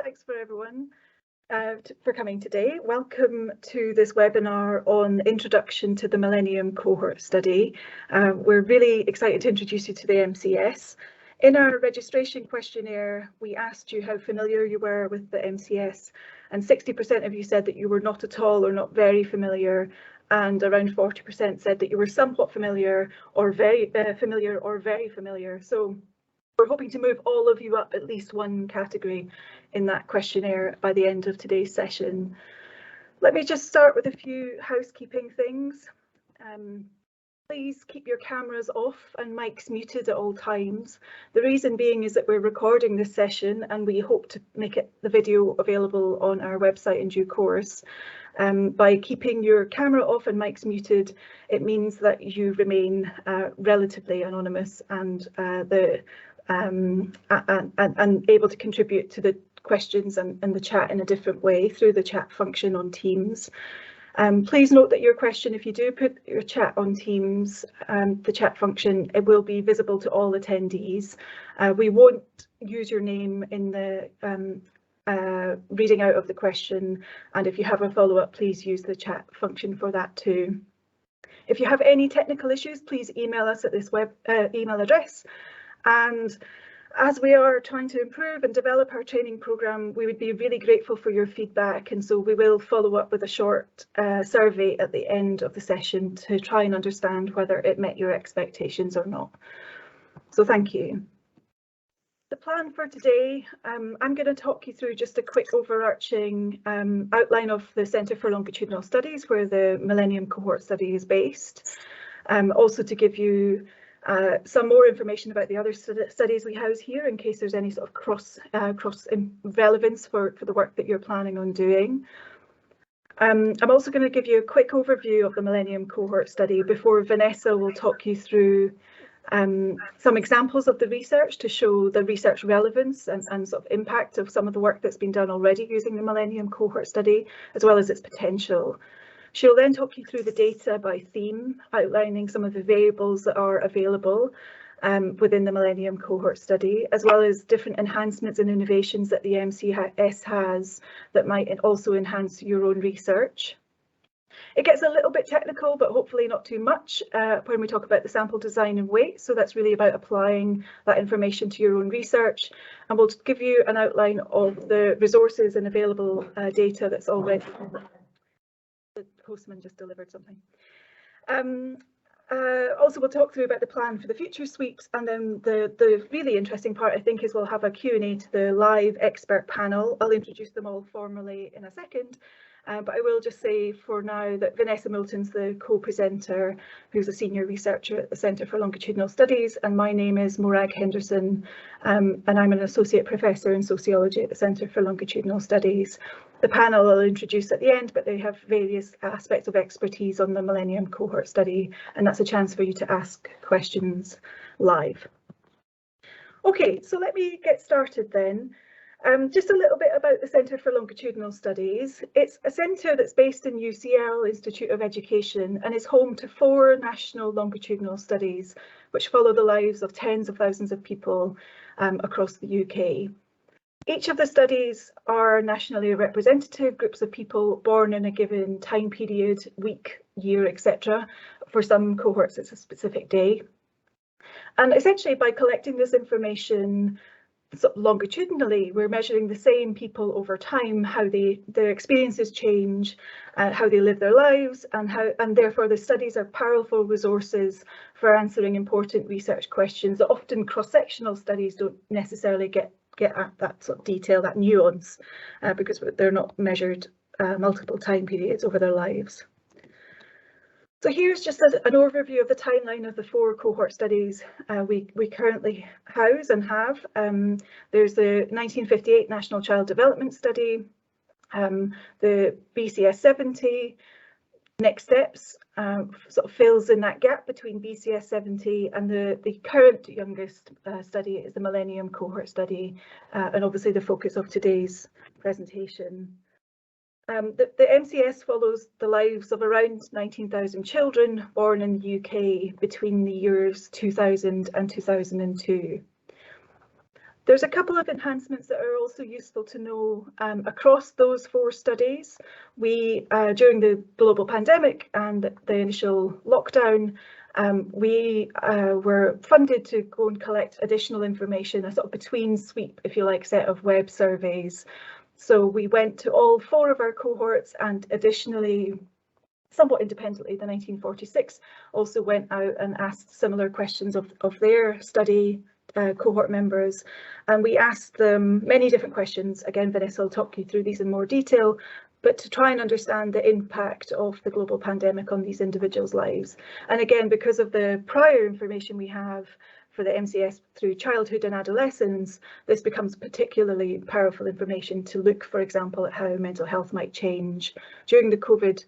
Thanks for everyone for coming today. Welcome to this webinar on Introduction to the Millennium Cohort Study. We're really excited to introduce you to the MCS. In our registration questionnaire, we asked you how familiar you were with the MCS, and 60% of you said that you were not at all or not very familiar, and around 40% said that you were somewhat familiar or very familiar. So we're hoping to move all of you up at least one category in that questionnaire by the end of today's session. Let me just start with a few housekeeping things. Please keep your cameras off and mics muted at all times. The reason being is that we're recording this session and we hope to make the video available on our website in due course. By keeping your camera off and mics muted, it means that you remain relatively anonymous and able to contribute to the questions and the chat in a different way through the chat function on Teams. Please note that your question, if you do put your chat on Teams, the chat function, it will be visible to all attendees. We won't use your name in the reading out of the question, and if you have a follow-up, please use the chat function for that too. If you have any technical issues, please email us at this email address. And as we are trying to improve and develop our training programme, we would be really grateful for your feedback, and so we will follow up with a short survey at the end of the session to try and understand whether it met your expectations or not. So thank you. The plan for today, I'm going to talk you through just a quick overarching outline of the Centre for Longitudinal Studies, where the Millennium Cohort Study is based. Also to give you some more information about the other studies we house here in case there's any sort of cross relevance for the work that you're planning on doing. I'm also going to give you a quick overview of the Millennium Cohort Study before Vanessa will talk you through some examples of the research to show the research relevance and sort of impact of some of the work that's been done already using the Millennium Cohort Study, as well as its potential. She'll then talk you through the data by theme, outlining some of the variables that are available within the Millennium Cohort Study, as well as different enhancements and innovations that the MCS has that might also enhance your own research. It gets a little bit technical, but hopefully not too much when we talk about the sample design and weight. So that's really about applying that information to your own research. And we'll give you an outline of the resources and available data that's already. The postman just delivered something. Also, we'll talk through about the plan for the future sweeps, and then the really interesting part, I think, is we'll have a Q&A to the live expert panel. I'll introduce them all formally in a second. But I will just say for now that Vanessa Moulton's the co-presenter, who's a senior researcher at the Centre for Longitudinal Studies, and my name is Morag Henderson, and I'm an associate professor in sociology at the Centre for Longitudinal Studies. The panel I'll introduce at the end, but they have various aspects of expertise on the Millennium Cohort Study, and that's a chance for you to ask questions live. Okay, so let me get started then. Just a little bit about the Centre for Longitudinal Studies. It's a centre that's based in UCL Institute of Education and is home to 4 national longitudinal studies which follow the lives of tens of thousands of people across the UK. Each of the studies are nationally representative groups of people born in a given time period, week, year, etc. For some cohorts, it's a specific day. And essentially, by collecting this information longitudinally, we're measuring the same people over time, how their experiences change, how they live their lives, and therefore the studies are powerful resources for answering important research questions that often cross-sectional studies don't necessarily get at that sort of detail, that nuance, because they're not measured multiple time periods over their lives. So here's just an overview of the timeline of the 4 cohort studies we currently house and have. There's the 1958 National Child Development Study, the BCS-70, Next Steps, sort of fills in that gap between BCS-70 and the current youngest study is the Millennium Cohort Study, and obviously the focus of today's presentation. The MCS follows the lives of around 19,000 children born in the UK between the years 2000 and 2002. There's a couple of enhancements that are also useful to know across those 4 studies. We, during the global pandemic and the initial lockdown, we were funded to go and collect additional information, a sort of between sweep, if you like, set of web surveys. So we went to all 4 of our cohorts, and additionally, somewhat independently, the 1946 also went out and asked similar questions of their study cohort members, and we asked them many different questions. Again, Vanessa will talk you through these in more detail, but to try and understand the impact of the global pandemic on these individuals' lives. And again, because of the prior information we have for the MCS through childhood and adolescence, this becomes particularly powerful information to look, for example, at how mental health might change during the COVID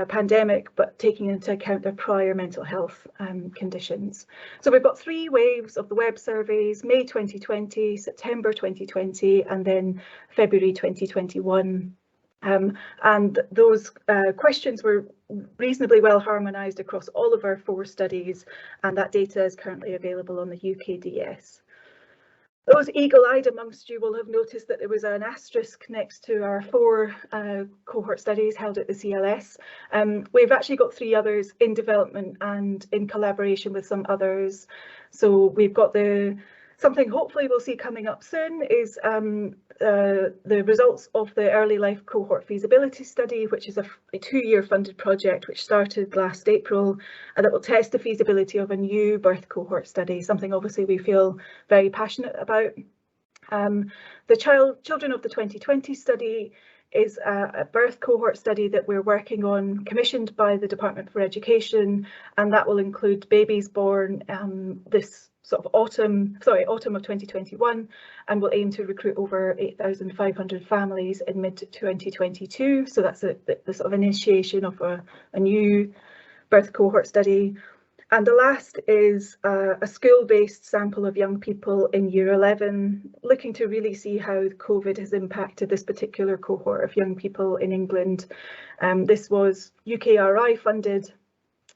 pandemic, but taking into account their prior mental health conditions. So we've got 3 waves of the web surveys: May 2020, September 2020, and then February 2021. And those questions were reasonably well harmonised across all of our 4 studies, and that data is currently available on the UKDS. Those eagle-eyed amongst you will have noticed that there was an asterisk next to our 4 cohort studies held at the CLS. We've actually got 3 others in development and in collaboration with some others. So we've got something hopefully we'll see coming up soon is the results of the early life cohort feasibility study, which is a 2-year funded project which started last April, and that will test the feasibility of a new birth cohort study, something obviously we feel very passionate about. The Children of the 2020 study is a birth cohort study that we're working on, commissioned by the Department for Education, and that will include babies born this sort of autumn of 2021, and will aim to recruit over 8,500 families in mid-2022. So that's the sort of initiation of a new birth cohort study. And the last is a school-based sample of young people in Year 11, looking to really see how COVID has impacted this particular cohort of young people in England. This was UKRI funded,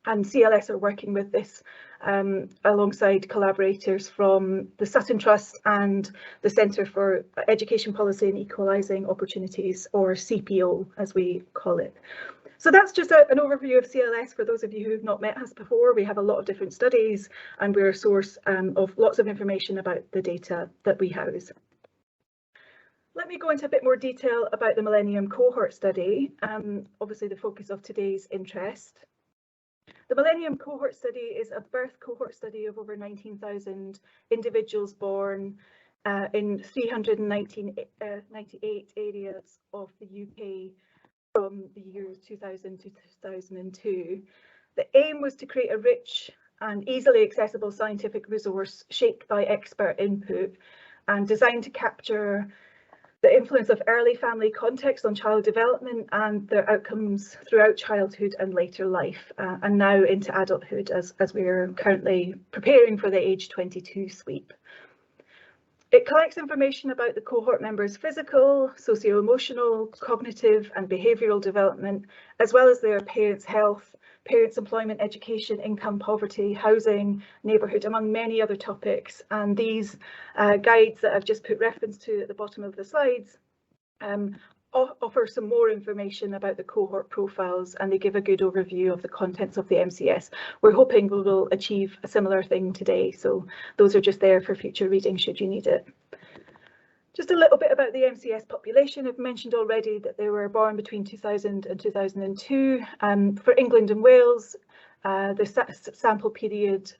and CLS are working with this alongside collaborators from the Sutton Trust and the Centre for Education Policy and Equalising Opportunities, or CPO as we call it. So that's just an overview of CLS for those of you who've not met us before. We have a lot of different studies, and we're a source of lots of information about the data that we house. Let me go into a bit more detail about the Millennium Cohort Study, obviously the focus of today's interest. The Millennium Cohort Study is a birth cohort study of over 19,000 individuals born in 398 areas of the UK from the years 2000 to 2002. The aim was to create a rich and easily accessible scientific resource shaped by expert input and designed to capture the influence of early family context on child development and their outcomes throughout childhood and later life, and now into adulthood as we are currently preparing for the age 22 sweep. It collects information about the cohort members' physical, socio-emotional, cognitive and behavioural development, as well as their parents' health, parents' employment, education, income, poverty, housing, neighbourhood, among many other topics. And these guides that I've just put reference to at the bottom of the slides offer some more information about the cohort profiles, and they give a good overview of the contents of the MCS. We're hoping we will achieve a similar thing today, so those are just there for future reading should you need it. Just a little bit about the MCS population. I've mentioned already that they were born between 2000 and 2002. For England and Wales, the sample period,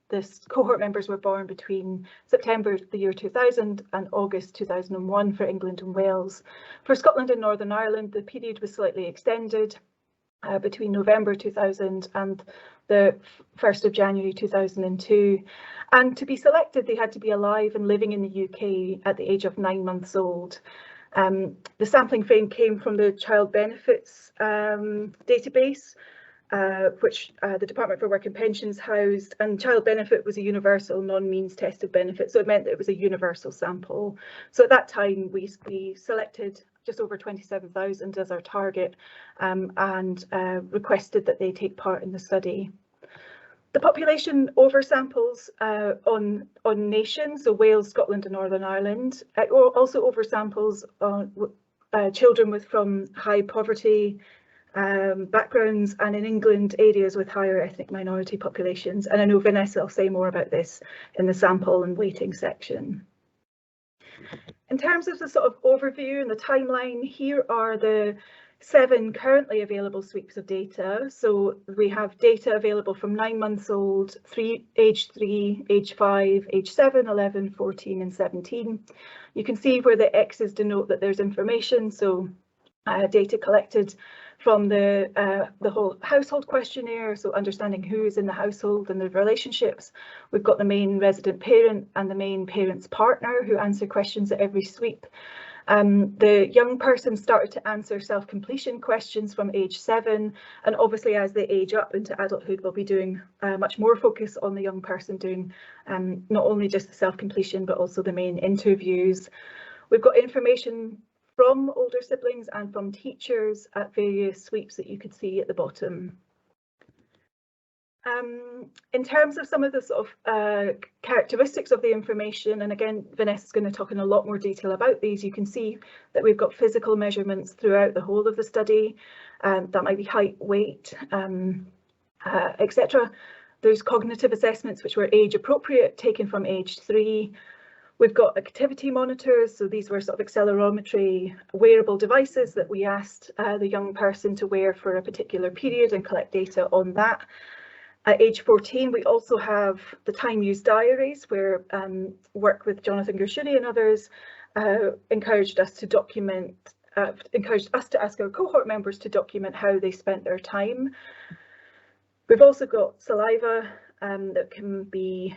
the cohort members were born between September the year 2000 and August 2001 for England and Wales. For Scotland and Northern Ireland, the period was slightly extended between November 2000 and the 1st of January 2002. And to be selected, they had to be alive and living in the UK at the age of 9 months old. The sampling frame came from the Child Benefits database, which the Department for Work and Pensions housed, and child benefit was a universal non-means tested benefit, so it meant that it was a universal sample. So at that time we selected just over 27,000 as our target, and requested that they take part in the study. The population oversamples on nations, so Wales, Scotland and Northern Ireland. It also oversamples children from high poverty backgrounds, and in England areas with higher ethnic minority populations. And I know Vanessa will say more about this in the sample and weighting section. In terms of the sort of overview and the timeline, here are the 7 currently available sweeps of data. So we have data available from 9 months old, age 3, age 5, age 7, 11, 14 and 17. You can see where the X's denote that there's information, so data collected from the whole household questionnaire, so understanding who is in the household and the relationships. We've got the main resident parent and the main parent's partner who answer questions at every sweep. The young person started to answer self-completion questions from age 7, and obviously as they age up into adulthood we'll be doing much more focus on the young person doing not only just the self-completion but also the main interviews. We've got information from older siblings and from teachers at various sweeps that you could see at the bottom. In terms of some of the sort of characteristics of the information, and again Vanessa's going to talk in a lot more detail about these, you can see that we've got physical measurements throughout the whole of the study. That might be height, weight, etc. There's cognitive assessments which were age appropriate, taken from age 3. We've got activity monitors, so these were sort of accelerometry wearable devices that we asked the young person to wear for a particular period and collect data on that. At age 14, we also have the time use diaries, where work with Jonathan Gershuni and others encouraged us to document, encouraged us to ask our cohort members to document how they spent their time. We've also got saliva that can be,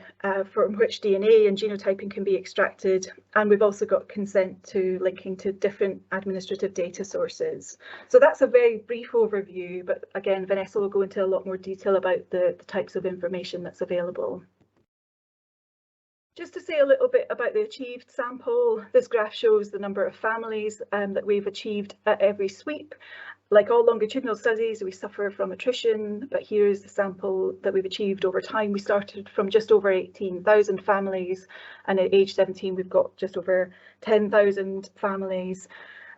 from which DNA and genotyping can be extracted, and we've also got consent to linking to different administrative data sources. So that's a very brief overview, but again Vanessa will go into a lot more detail about the types of information that's available. Just to say a little bit about the achieved sample, this graph shows the number of families that we've achieved at every sweep. Like all longitudinal studies, we suffer from attrition, but here is the sample that we've achieved over time. We started from just over 18,000 families, and at age 17 we've got just over 10,000 families.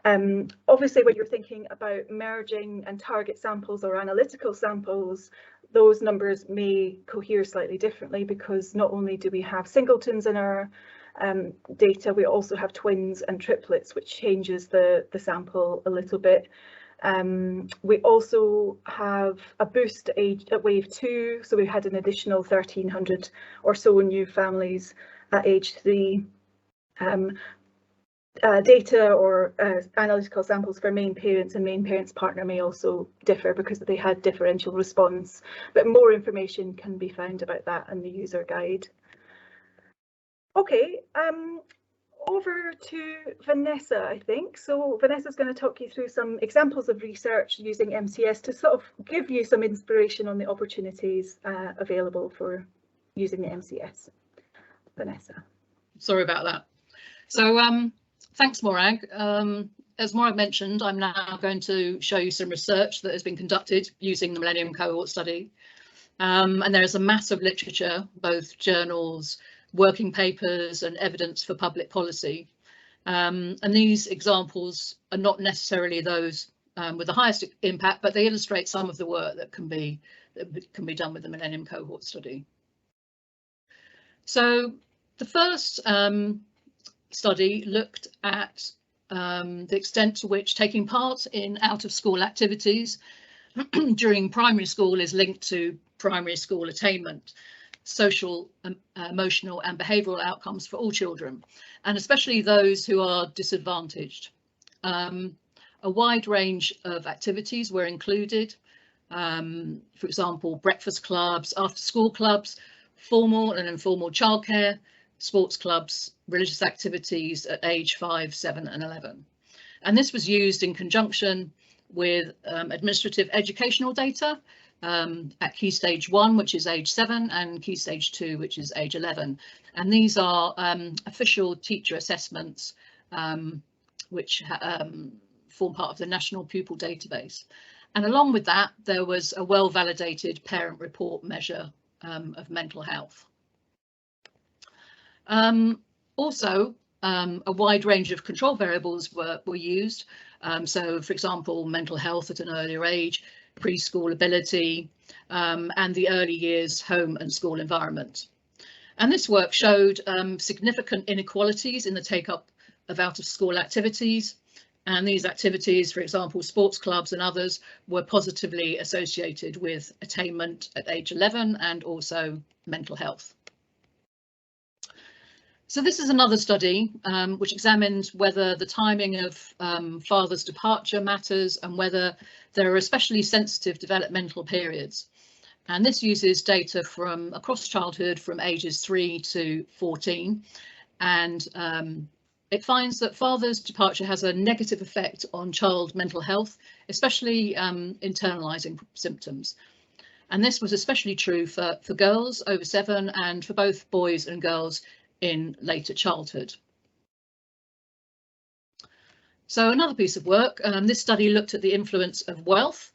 Obviously when you're thinking about merging and target samples or analytical samples, those numbers may cohere slightly differently, because not only do we have singletons in our data, we also have twins and triplets, which changes the sample a little bit. We also have a boost at wave 2, so we had an additional 1,300 or so new families at age 3. Data or analytical samples for main parents and main parents' partner may also differ because they had differential response, but more information can be found about that in the user guide. Okay, over to Vanessa, I think. So Vanessa's going to talk you through some examples of research using MCS to sort of give you some inspiration on the opportunities available for using the MCS. Vanessa. Sorry about that. So thanks, Morag. As Morag mentioned, I'm now going to show you some research that has been conducted using the Millennium Cohort Study. And there is a mass of literature, both journals, working papers and evidence for public policy. And these examples are not necessarily those with the highest impact, but they illustrate some of the work that can be done with the Millennium Cohort Study. So the first study looked at the extent to which taking part in out-of-school activities during primary school is linked to primary school attainment, social, emotional and behavioural outcomes for all children, and especially those who are disadvantaged. A wide range of activities were included, for example, breakfast clubs, after-school clubs, formal and informal childcare, sports clubs, religious activities at age 5, 7 and 11. And this was used in conjunction with administrative educational data at Key Stage 1, which is age 7, and Key Stage 2, which is age 11. And these are official teacher assessments, which form part of the National Pupil Database. And along with that, there was a well-validated parent report measure of mental health. Also, a wide range of control variables were used. So, for example, mental health at an earlier age, preschool ability, and the early years home and school environment. And this work showed significant inequalities in the take-up of out-of-school activities. And these activities, for example, sports clubs and others, were positively associated with attainment at age 11 and also mental health. So this is another study which examined whether the timing of father's departure matters and whether there are especially sensitive developmental periods. And this uses data from across childhood from ages 3 to 14. And it finds that father's departure has a negative effect on child mental health, especially internalising symptoms. And this was especially true for girls over 7 and for both boys and girls in later childhood. So another piece of work, this study looked at the influence of wealth,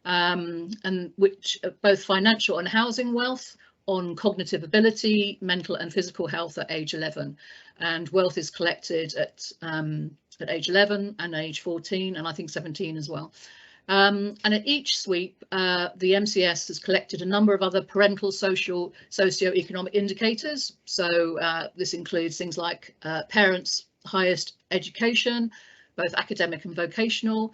and which both financial and housing wealth on cognitive ability, mental and physical health at age 11. And wealth is collected at age 11 and age 14, and I think 17 as well. And at each sweep, the MCS has collected a number of other parental socio-economic indicators. So this includes things like parents' highest education, both academic and vocational,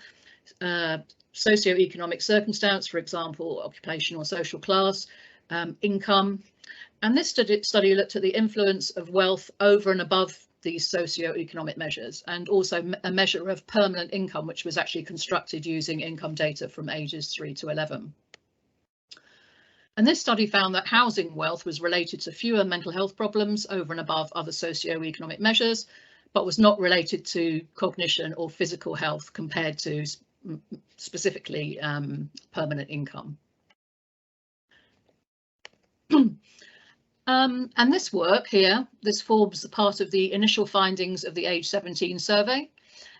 socio-economic circumstance, for example, occupational or social class, income. And this study looked at the influence of wealth over and above these socio-economic measures, and also a measure of permanent income, which was actually constructed using income data from ages 3 to 11. And this study found that housing wealth was related to fewer mental health problems over and above other socio-economic measures, but was not related to cognition or physical health compared to specifically permanent income. And this work here, this forms a part of the initial findings of the age 17 survey,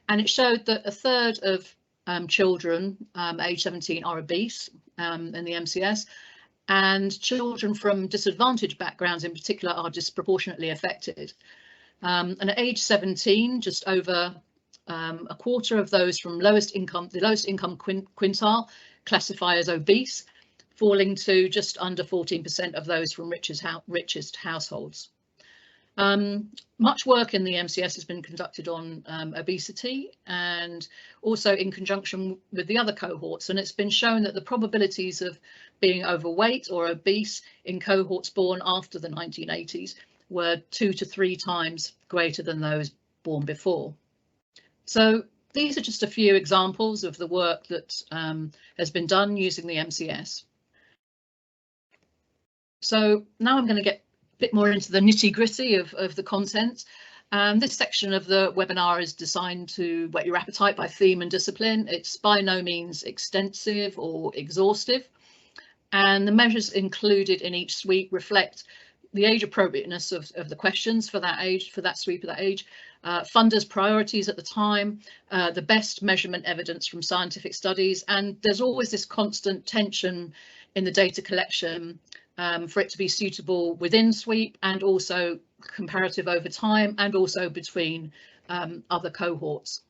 and it showed that a third of children age 17 are obese in the MCS, and children from disadvantaged backgrounds in particular are disproportionately affected. And at age 17, just over a quarter of those from the lowest income quintile classify as obese, falling to just under 14% of those from richest households. Much work in the MCS has been conducted on obesity and also in conjunction with the other cohorts, and it's been shown that the probabilities of being overweight or obese in cohorts born after the 1980s were 2 to 3 times greater than those born before. So these are just a few examples of the work that has been done using the MCS. So now I'm going to get a bit more into the nitty-gritty of the content. This section of the webinar is designed to whet your appetite by theme and discipline. It's by no means extensive or exhaustive, and the measures included in each sweep reflect the age appropriateness of the questions for that age, for that sweep of that age, funders' priorities at the time, the best measurement evidence from scientific studies, and there's always this constant tension in the data collection for it to be suitable within sweep and also comparative over time and also between other cohorts.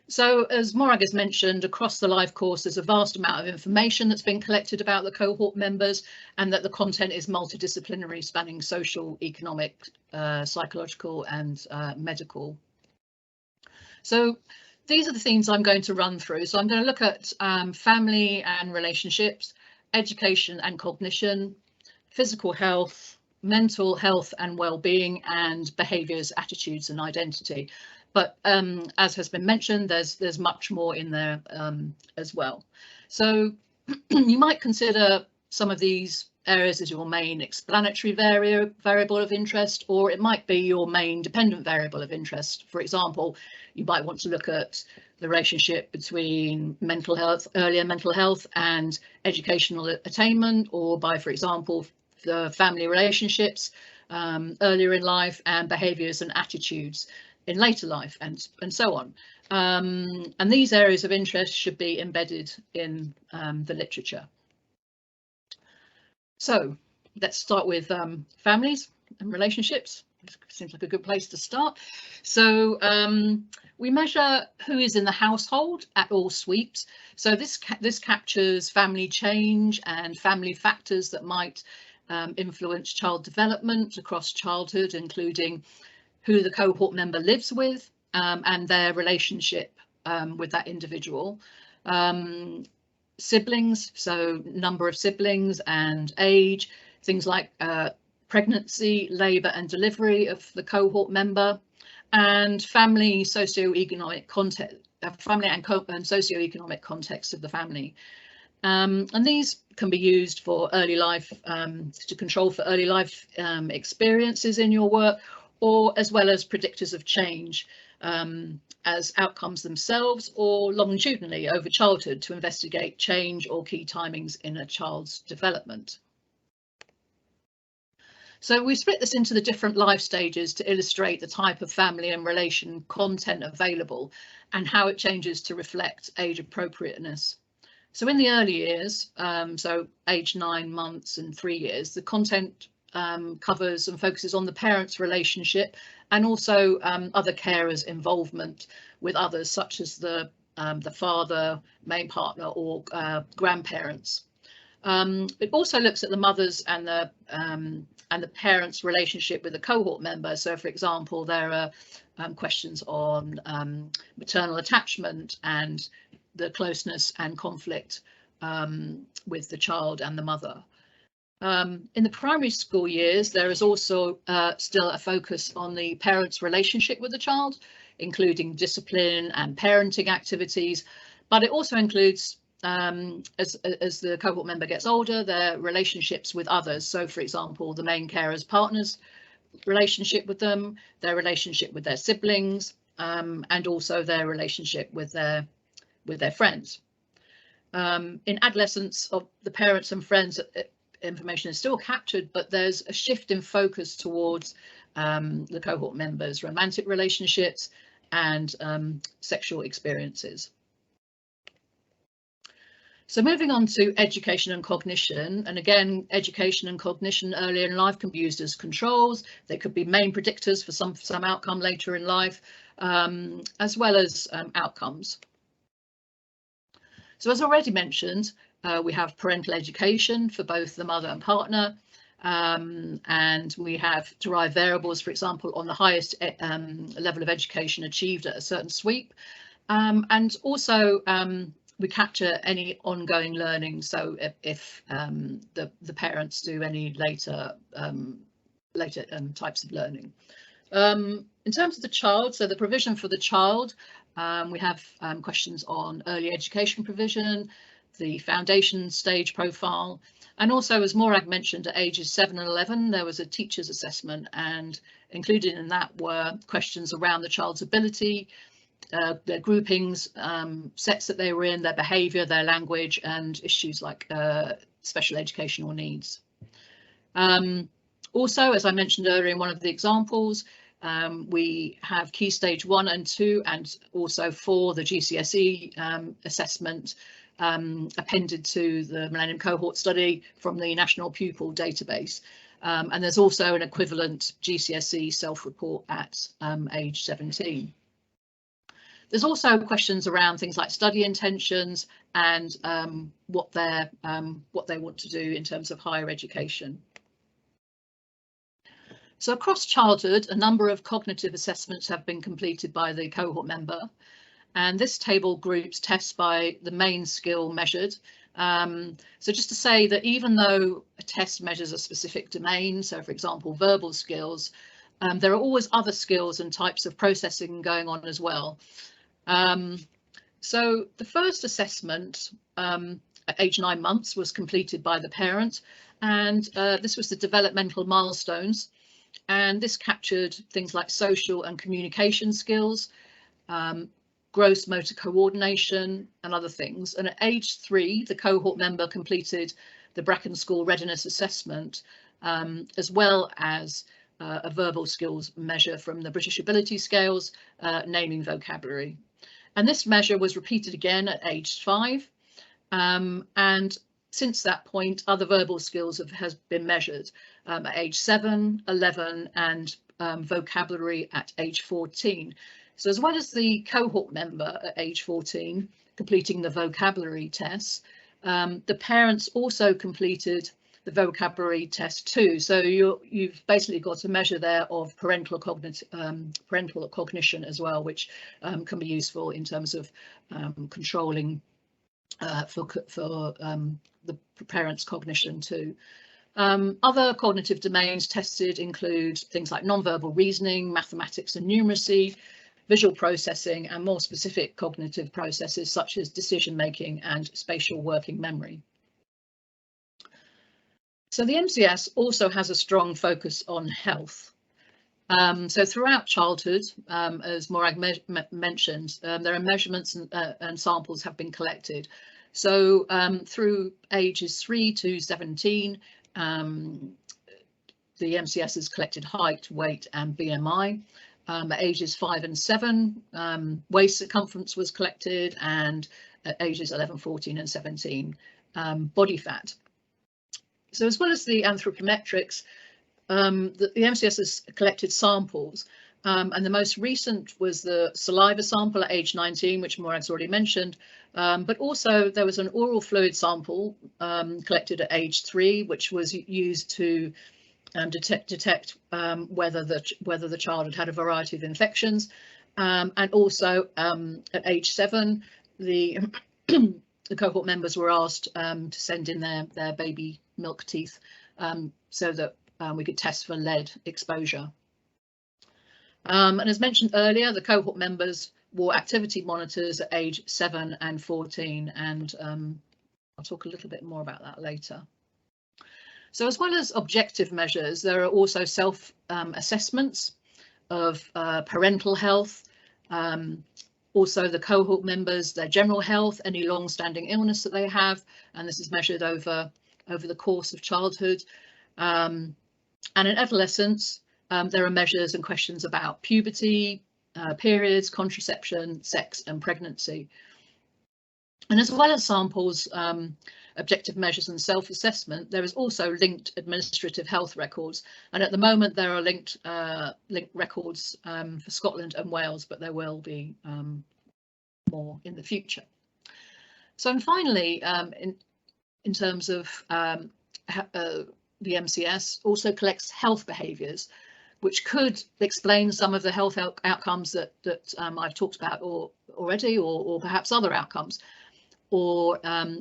So as Morag has mentioned, across the live course there's a vast amount of information that's been collected about the cohort members, and that the content is multidisciplinary, spanning social, economic, psychological and medical. So these are the themes I'm going to run through. So I'm going to look at family and relationships, education and cognition, physical health, mental health and well-being, and behaviours, attitudes and identity. But as has been mentioned, there's much more in there as well. So you might consider some of these areas as your main explanatory variable of interest, or it might be your main dependent variable of interest. For example, you might want to look at the relationship between mental health, earlier mental health and educational attainment, or by, for example, the family relationships earlier in life and behaviours and attitudes in later life, and so on. And these areas of interest should be embedded in the literature. So let's start with families and relationships. It seems like a good place to start. So we measure who is in the household at all sweeps. So this captures family change and family factors that might influence child development across childhood, including who the cohort member lives with and their relationship with that individual. Siblings, so number of siblings and age, things like pregnancy, labour and delivery of the cohort member, and family socio-economic context, family and socio-economic context of the family. And these can be used for early life, to control for early life experiences in your work, or as well as predictors of change as outcomes themselves, or longitudinally over childhood to investigate change or key timings in a child's development. So we split this into the different life stages to illustrate the type of family and relation content available and how it changes to reflect age appropriateness. So in the early years, so age 9 months and 3 years, the content covers and focuses on the parents' relationship and also other carers' involvement with others, such as the father, main partner, or grandparents. It also looks at the mother's and the parents' relationship with the cohort member. So, for example, there are questions on maternal attachment and the closeness and conflict with the child and the mother. In the primary school years, there is also still a focus on the parents' relationship with the child, including discipline and parenting activities, but it also includes, as the cohort member gets older, their relationships with others. So, for example, the main carer's partner's relationship with them, their relationship with their siblings, and also their relationship with their friends. In adolescence, of the parents and friends information is still captured, but there's a shift in focus towards the cohort members' romantic relationships and sexual experiences. So moving on to education and cognition, and again, education and cognition earlier in life can be used as controls. They could be main predictors for some outcome later in life, as well as outcomes. So as already mentioned, we have parental education for both the mother and partner, and we have derived variables, for example, on the highest level of education achieved at a certain sweep, and also we capture any ongoing learning. So if the parents do any later types of learning. In terms of the child, so the provision for the child, we have questions on early education provision, the foundation stage profile, and also, as Morag mentioned, at ages 7 and 11 there was a teacher's assessment, and included in that were questions around the child's ability, their groupings, sets that they were in, their behaviour, their language, and issues like special educational needs. Also, as I mentioned earlier in one of the examples, we have Key Stage 1 and 2, and also for the GCSE assessment appended to the Millennium Cohort Study from the National Pupil Database. And there's also an equivalent GCSE self-report at age 17. There's also questions around things like study intentions and what they want to do in terms of higher education. So across childhood, a number of cognitive assessments have been completed by the cohort member, and this table groups tests by the main skill measured. So just to say that even though a test measures a specific domain, so for example verbal skills, there are always other skills and types of processing going on as well. So the first assessment at age 9 months was completed by the parent, and this was the developmental milestones, and this captured things like social and communication skills, gross motor coordination and other things. And at age 3 the cohort member completed the Bracken School Readiness Assessment, as well as a verbal skills measure from the British Ability Scales, naming vocabulary. And this measure was repeated again at age 5, and since that point, other verbal skills has been measured at age 7, 11 and vocabulary at age 14. So as well as the cohort member at age 14 completing the vocabulary tests, the parents also completed the vocabulary test too. So you've basically got a measure there of parental cognition as well, which can be useful in terms of controlling for the parents' cognition too. Other cognitive domains tested include things like nonverbal reasoning, mathematics and numeracy, visual processing, and more specific cognitive processes such as decision making and spatial working memory. So the MCS also has a strong focus on health. So throughout childhood, as Morag mentioned, there are measurements and samples have been collected. So through ages 3 to 17, the MCS has collected height, weight and BMI. At ages 5 and 7, waist circumference was collected, and at ages 11, 14 and 17, body fat. So as well as the anthropometrics, the MCS has collected samples, and the most recent was the saliva sample at age 19, which Morag's already mentioned, but also there was an oral fluid sample collected at age 3, which was used to detect whether the child had had a variety of infections, and also at age 7, the cohort members were asked to send in their baby milk teeth so that we could test for lead exposure. And as mentioned earlier, the cohort members wore activity monitors at age 7 and 14, and I'll talk a little bit more about that later. So as well as objective measures, there are also self-assessments of parental health, also the cohort members, their general health, any long-standing illness that they have, and this is measured over the course of childhood. And in adolescence, there are measures and questions about puberty, periods, contraception, sex and pregnancy. And as well as samples, objective measures and self-assessment, there is also linked administrative health records, and at the moment there are linked records for Scotland and Wales, but there will be more in the future. So and finally, in terms of the MCS also collects health behaviours, which could explain some of the health outcomes that I've talked about already, or perhaps other outcomes. Or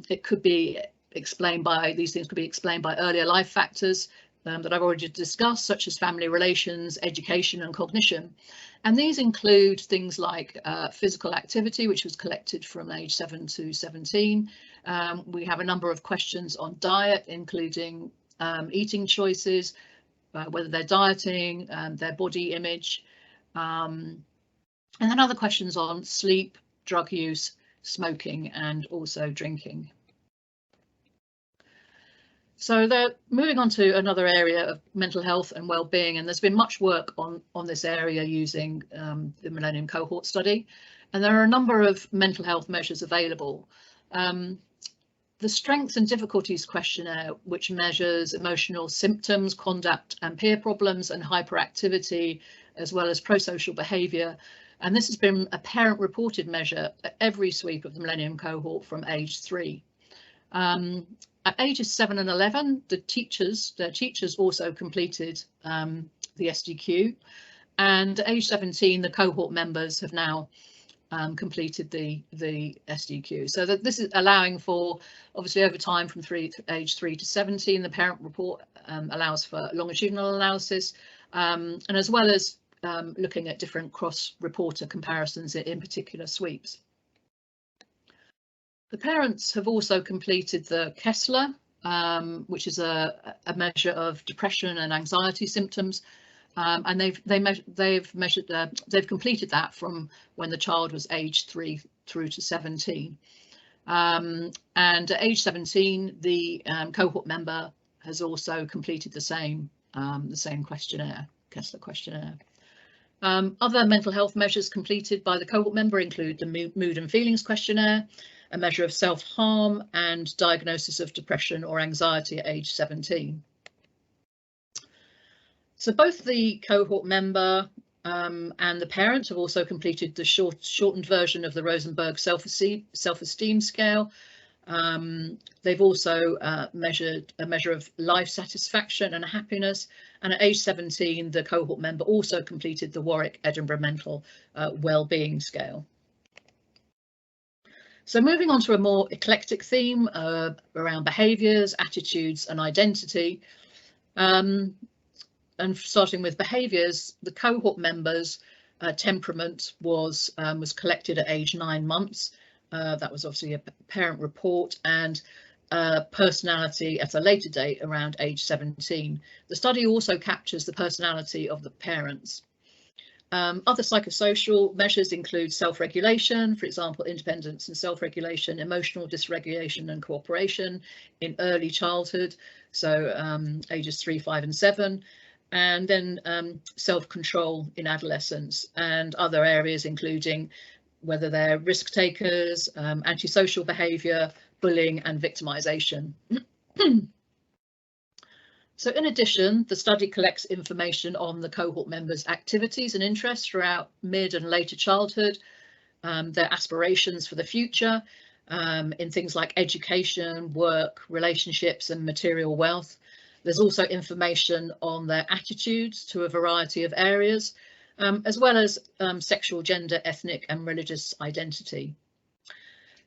it could be explained by, these things could be explained by earlier life factors that I've already discussed, such as family relations, education and cognition. And these include things like physical activity, which was collected from age 7 to 17. We have a number of questions on diet, including eating choices, whether they're dieting, their body image, and then other questions on sleep, drug use, smoking and also drinking. So they're moving on to another area of mental health and well-being, and there's been much work on this area using the Millennium Cohort Study, and there are a number of mental health measures available. The Strengths and Difficulties questionnaire, which measures emotional symptoms, conduct and peer problems and hyperactivity, as well as prosocial behaviour. And this has been a parent reported measure at every sweep of the Millennium Cohort from age 3. At ages 7 and 11, their teachers also completed the SDQ, and at age 17, the cohort members have now completed the SDQ. So that this is allowing for, obviously over time from age 3 to 17, the parent report allows for longitudinal analysis, and as well as looking at different cross-reporter comparisons in particular sweeps. The parents have also completed the Kessler, which is a measure of depression and anxiety symptoms, and they've completed that from when the child was aged 3 through to 17. And at age 17, the cohort member has also completed the same questionnaire, Kessler questionnaire. Other mental health measures completed by the cohort member include the mood and feelings questionnaire, a measure of self-harm, and diagnosis of depression or anxiety at age 17. So both the cohort member and the parent have also completed the shortened version of the Rosenberg self-esteem scale. They've also measured a measure of life satisfaction and happiness, and at age 17 the cohort member also completed the Warwick-Edinburgh mental well-being scale. So moving on to a more eclectic theme around behaviours, attitudes and identity, and starting with behaviours, the cohort members' temperament was collected at age 9 months. That was obviously a parent report, and personality at a later date around age 17. The study also captures the personality of the parents. Other psychosocial measures include self-regulation, for example, independence and self-regulation, emotional dysregulation and cooperation in early childhood, so ages 3, 5 and 7, and then self-control in adolescence, and other areas including whether they're risk takers, antisocial behaviour, bullying and victimisation. So in addition, the study collects information on the cohort members' activities and interests throughout mid and later childhood, their aspirations for the future in things like education, work, relationships and material wealth. There's also information on their attitudes to a variety of areas, as well as sexual, gender, ethnic and religious identity.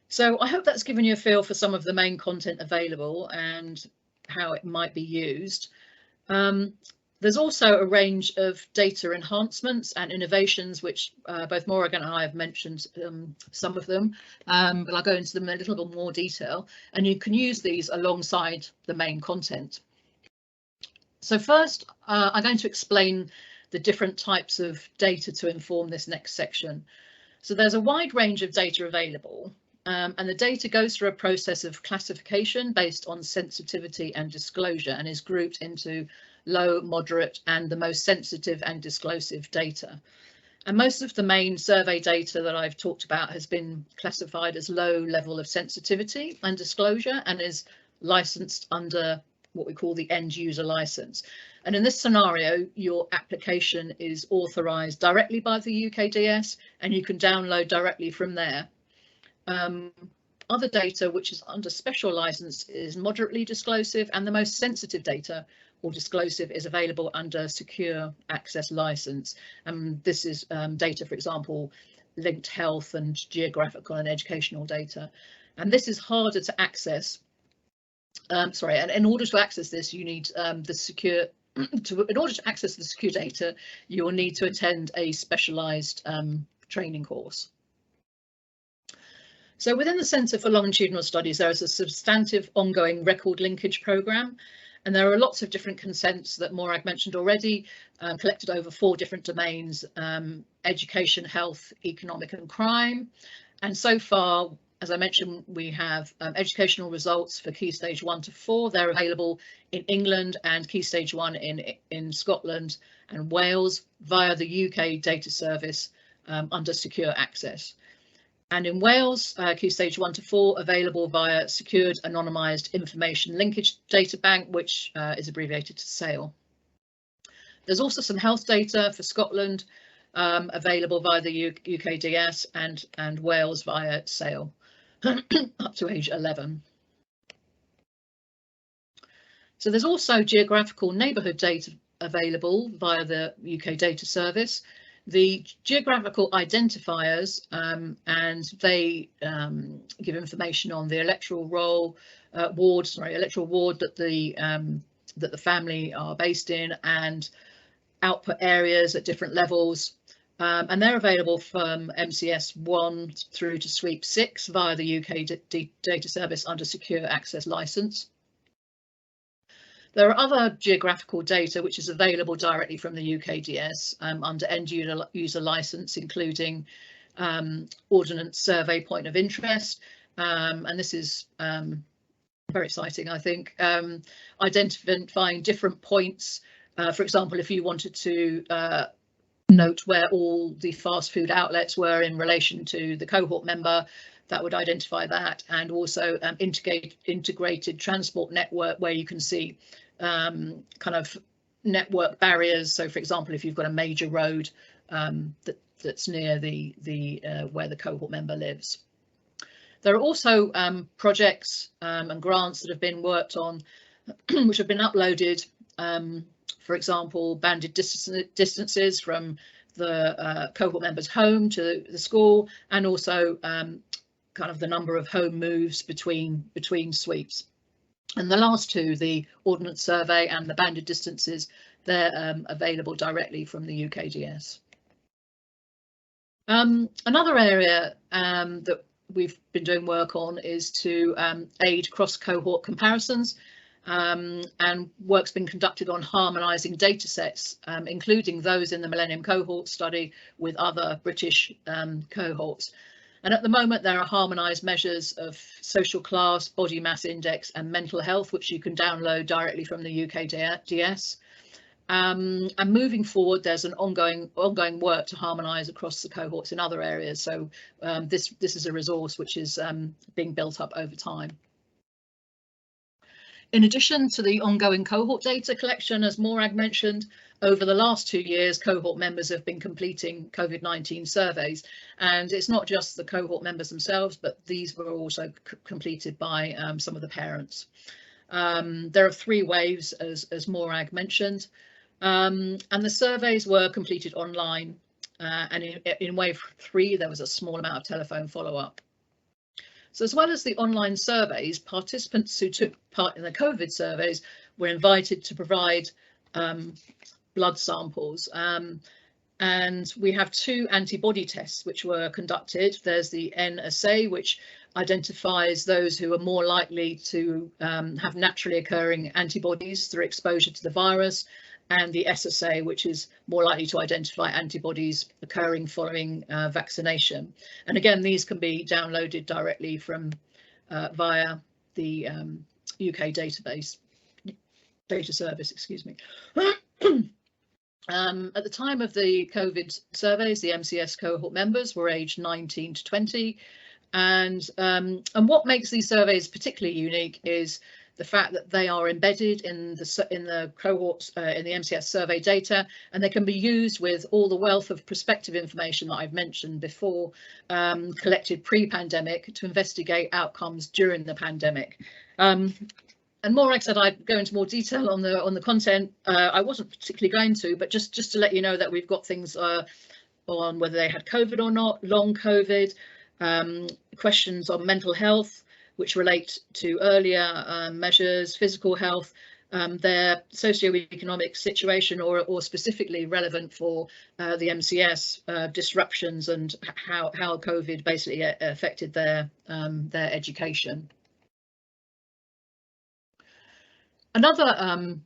So I hope that's given you a feel for some of the main content available and how it might be used. There's also a range of data enhancements and innovations which both Morgan and I have mentioned some of them, but I'll go into them in a little bit more detail, and you can use these alongside the main content. So first, I'm going to explain the different types of data to inform this next section. So there's a wide range of data available, and the data goes through a process of classification based on sensitivity and disclosure, and is grouped into low, moderate and the most sensitive and disclosive data. And most of the main survey data that I've talked about has been classified as low level of sensitivity and disclosure and is licensed under what we call the end user license. And in this scenario, your application is authorised directly by the UKDS and you can download directly from there. Other data which is under special license is moderately disclosive, and the most sensitive data or disclosive is available under secure access license. This is data, for example, linked health and geographical and educational data. And this is harder to access. And in order to access this, you need the secure. In order to access the secure data, you will need to attend a specialised training course. So within the Centre for Longitudinal Studies, there is a substantive ongoing record linkage programme, and there are lots of different consents that Morag mentioned already, collected over 4 different domains: education, health, economic and crime. And so far, as I mentioned, we have educational results for Key Stage 1 to 4. They're available in England and Key Stage 1 in Scotland and Wales via the UK data service under secure access. And in Wales, Key Stage 1 to 4 available via Secured Anonymised Information Linkage Data Bank, which is abbreviated to SAIL. There's also some health data for Scotland available via the UKDS and Wales via SAIL up to age 11. So there's also geographical neighbourhood data available via the UK data service. The geographical identifiers and they give information on the electoral ward that the family are based in, and output areas at different levels, and they're available from MCS 1 through to Sweep 6 via the UK data service under secure access license. There are other geographical data which is available directly from the UKDS under end user license, including Ordnance Survey Point of Interest, and this is very exciting, I think, identifying different points. For example, if you wanted to note where all the fast food outlets were in relation to the cohort member, that would identify that, and also integrated transport network, where you can see kind of network barriers. So for example, if you've got a major road that's near where the cohort member lives. There are also projects and grants that have been worked on which have been uploaded, for example, banded distances from the cohort member's home to the school, and also kind of the number of home moves between sweeps. And the last two, the Ordnance Survey and the banded distances, they're available directly from the UKDS. Another area that we've been doing work on is to aid cross-cohort comparisons, and work's been conducted on harmonising data sets, including those in the Millennium Cohort Study with other British cohorts. And at the moment there are harmonised measures of social class, body mass index and mental health, which you can download directly from the UKDS. And moving forward, there's an ongoing work to harmonise across the cohorts in other areas. So this is a resource which is being built up over time. In addition to the ongoing cohort data collection, as Morag mentioned, over the last 2 years, cohort members have been completing COVID-19 surveys, and it's not just the cohort members themselves, but these were also completed by some of the parents. There are 3 waves, as Morag mentioned, and the surveys were completed online, and in wave 3 there was a small amount of telephone follow-up. So as well as the online surveys, participants who took part in the COVID surveys were invited to provide blood samples, and we have 2 antibody tests which were conducted. There's the N-assay, which identifies those who are more likely to have naturally occurring antibodies through exposure to the virus, and the S-assay, which is more likely to identify antibodies occurring following vaccination. And again, these can be downloaded directly from via the UK data service, excuse me. At the time of the COVID surveys, the MCS cohort members were aged 19 to 20, and what makes these surveys particularly unique is the fact that they are embedded in the cohorts in the MCS survey data, and they can be used with all the wealth of prospective information that I've mentioned before, collected pre-pandemic, to investigate outcomes during the pandemic. And Morag said I'd go into more detail on the content. I wasn't particularly going to, but just to let you know that we've got things on whether they had COVID or not, long COVID, questions on mental health, which relate to earlier measures, physical health, their socioeconomic situation, or specifically relevant for the MCS disruptions and how COVID basically affected their education. Another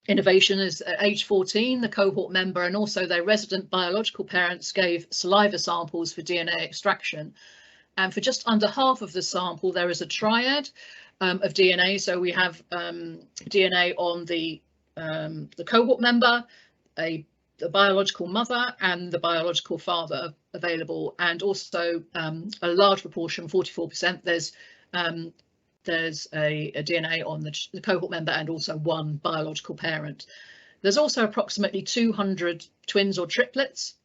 innovation is at age 14, the cohort member and also their resident biological parents gave saliva samples for DNA extraction. And for just under half of the sample, there is a triad of DNA. So we have DNA on the cohort member, the biological mother and the biological father available, and also a large proportion, 44%, there's a DNA on the cohort member and also 1 biological parent. There's also approximately 200 twins or triplets.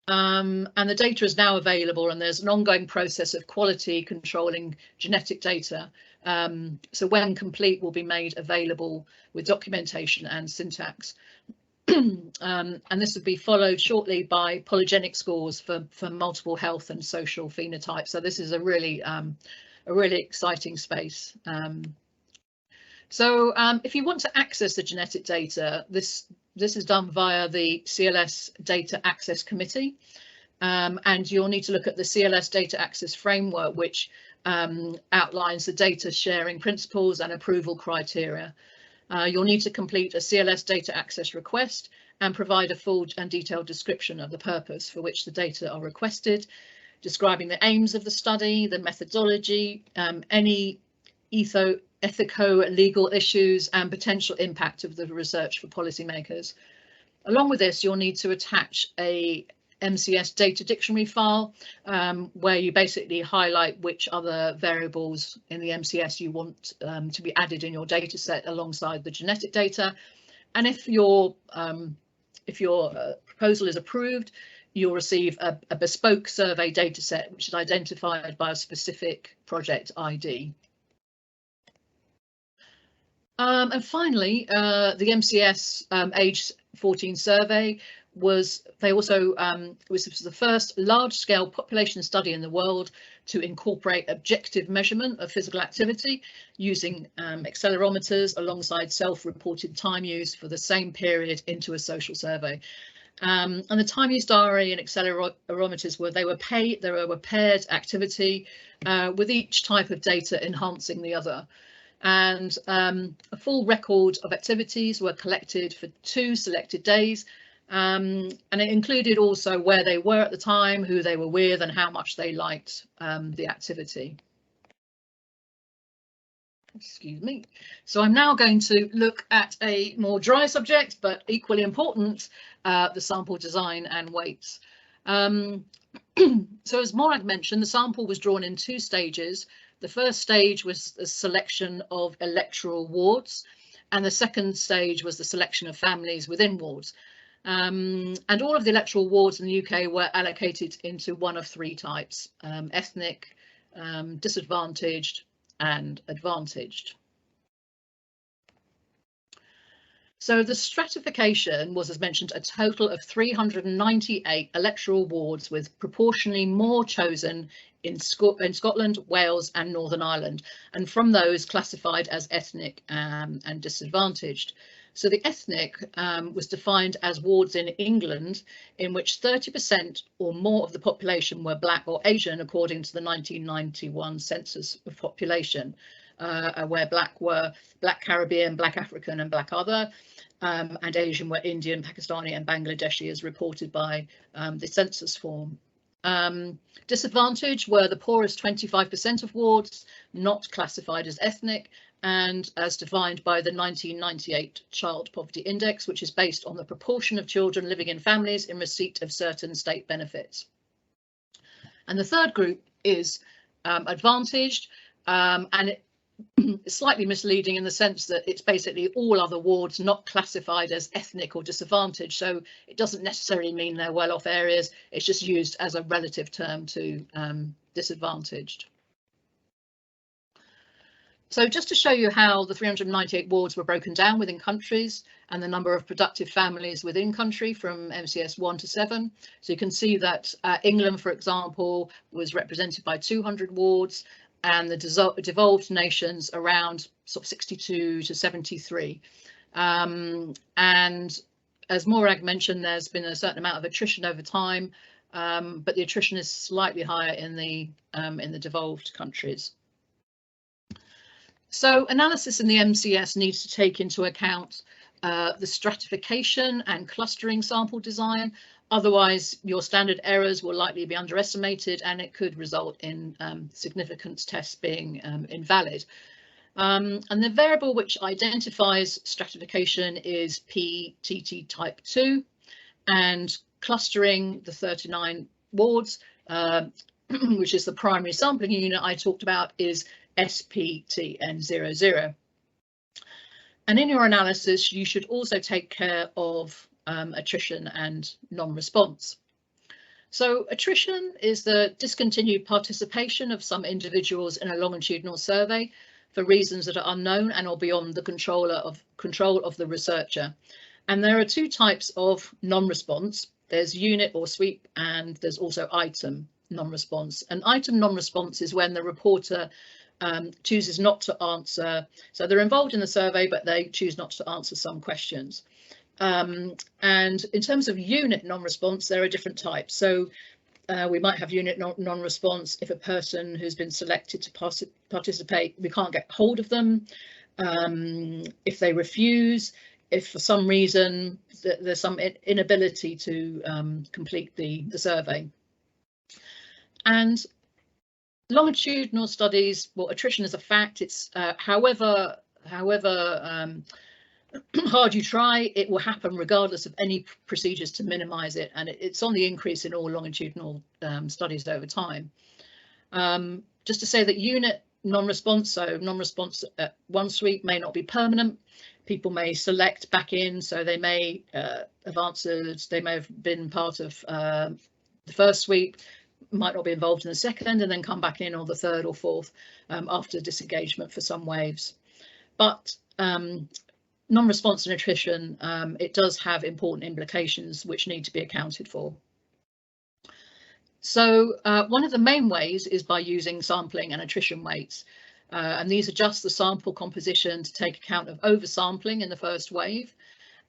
And the data is now available, and there's an ongoing process of quality controlling genetic data. So when complete, will be made available with documentation and syntax. And this will be followed shortly by polygenic scores for multiple health and social phenotypes. So this is a really exciting space. So if you want to access the genetic data, this is done via the CLS Data Access Committee, and you'll need to look at the CLS Data Access Framework, which outlines the data sharing principles and approval criteria. You'll need to complete a CLS Data Access request and provide a full and detailed description of the purpose for which the data are requested, describing the aims of the study, the methodology, any ethico-legal issues and potential impact of the research for policymakers. Along with this, you'll need to attach a MCS data dictionary file, where you basically highlight which other variables in the MCS you want to be added in your data set alongside the genetic data. And if your proposal is approved, you'll receive a bespoke survey data set, which is identified by a specific project ID. And finally, the MCS age 14 survey was the first large-scale population study in the world to incorporate objective measurement of physical activity using accelerometers alongside self-reported time use for the same period into a social survey. And the time use diary and accelerometers were paired activity with each type of data enhancing the other. And a full record of activities were collected for 2 selected days. And it included also where they were at the time, who they were with, and how much they liked the activity. Excuse me. So I'm now going to look at a more dry subject, but equally important, the sample design and weights. So as Morag mentioned, the sample was drawn in 2 stages. The first stage was the selection of electoral wards, and the second stage was the selection of families within wards. And all of the electoral wards in the UK were allocated into one of 3 types: ethnic, disadvantaged, and advantaged. So the stratification was, as mentioned, a total of 398 electoral wards, with proportionally more chosen in Scotland, Wales and Northern Ireland, and from those classified as ethnic and disadvantaged. So the ethnic was defined as wards in England in which 30% or more of the population were Black or Asian, according to the 1991 census of population, where Black were Black Caribbean, Black African and Black other, and Asian were Indian, Pakistani and Bangladeshi, as reported by the census form. Disadvantaged were the poorest 25% of wards, not classified as ethnic, and as defined by the 1998 Child Poverty Index, which is based on the proportion of children living in families in receipt of certain state benefits. And the third group is advantaged, and it's slightly misleading in the sense that it's basically all other wards not classified as ethnic or disadvantaged, so it doesn't necessarily mean they're well-off areas. It's just used as a relative term to disadvantaged. So just to show you how the 398 wards were broken down within countries and the number of productive families within country from MCS 1 to 7. So you can see that England, for example, was represented by 200 wards, and the devolved nations around sort of 62 to 73. And as Morag mentioned, there's been a certain amount of attrition over time, but the attrition is slightly higher in the devolved countries. So analysis in the MCS needs to take into account the stratification and clustering sample design. Otherwise, your standard errors will likely be underestimated, and it could result in significance tests being invalid. And the variable which identifies stratification is PTT type 2, and clustering, the 39 wards, which is the primary sampling unit I talked about, is SPTN00. And in your analysis, you should also take care of attrition and non-response. So attrition is the discontinued participation of some individuals in a longitudinal survey for reasons that are unknown and or beyond the control of the researcher. And there are 2 types of non-response. There's unit or sweep, and there's also item non-response. And item non-response is when the reporter chooses not to answer. So they're involved in the survey, but they choose not to answer some questions. And in terms of unit non-response, there are different types. So we might have unit non-response if a person who's been selected to participate, we can't get hold of them, if they refuse, if for some reason there's some inability to complete the survey. And longitudinal studies, well, attrition is a fact. It's however hard you try, it will happen regardless of any procedures to minimise it, and it's on the increase in all longitudinal studies over time. Just to say that unit non-response, so non-response at one sweep may not be permanent. People may select back in, so they may have answered, they may have been part of the first sweep, might not be involved in the second, and then come back in, or the third or fourth after disengagement for some waves. But non-response and attrition, it does have important implications which need to be accounted for. So one of the main ways is by using sampling and attrition weights, and these adjust the sample composition to take account of oversampling in the first wave,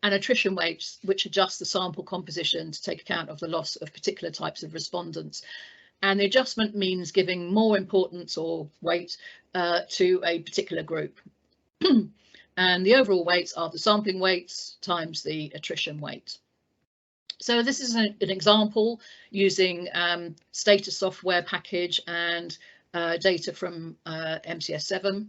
and attrition weights which adjust the sample composition to take account of the loss of particular types of respondents. And the adjustment means giving more importance or weight to a particular group. And the overall weights are the sampling weights times the attrition weight. So this is an example using Stata software package and data from MCS7.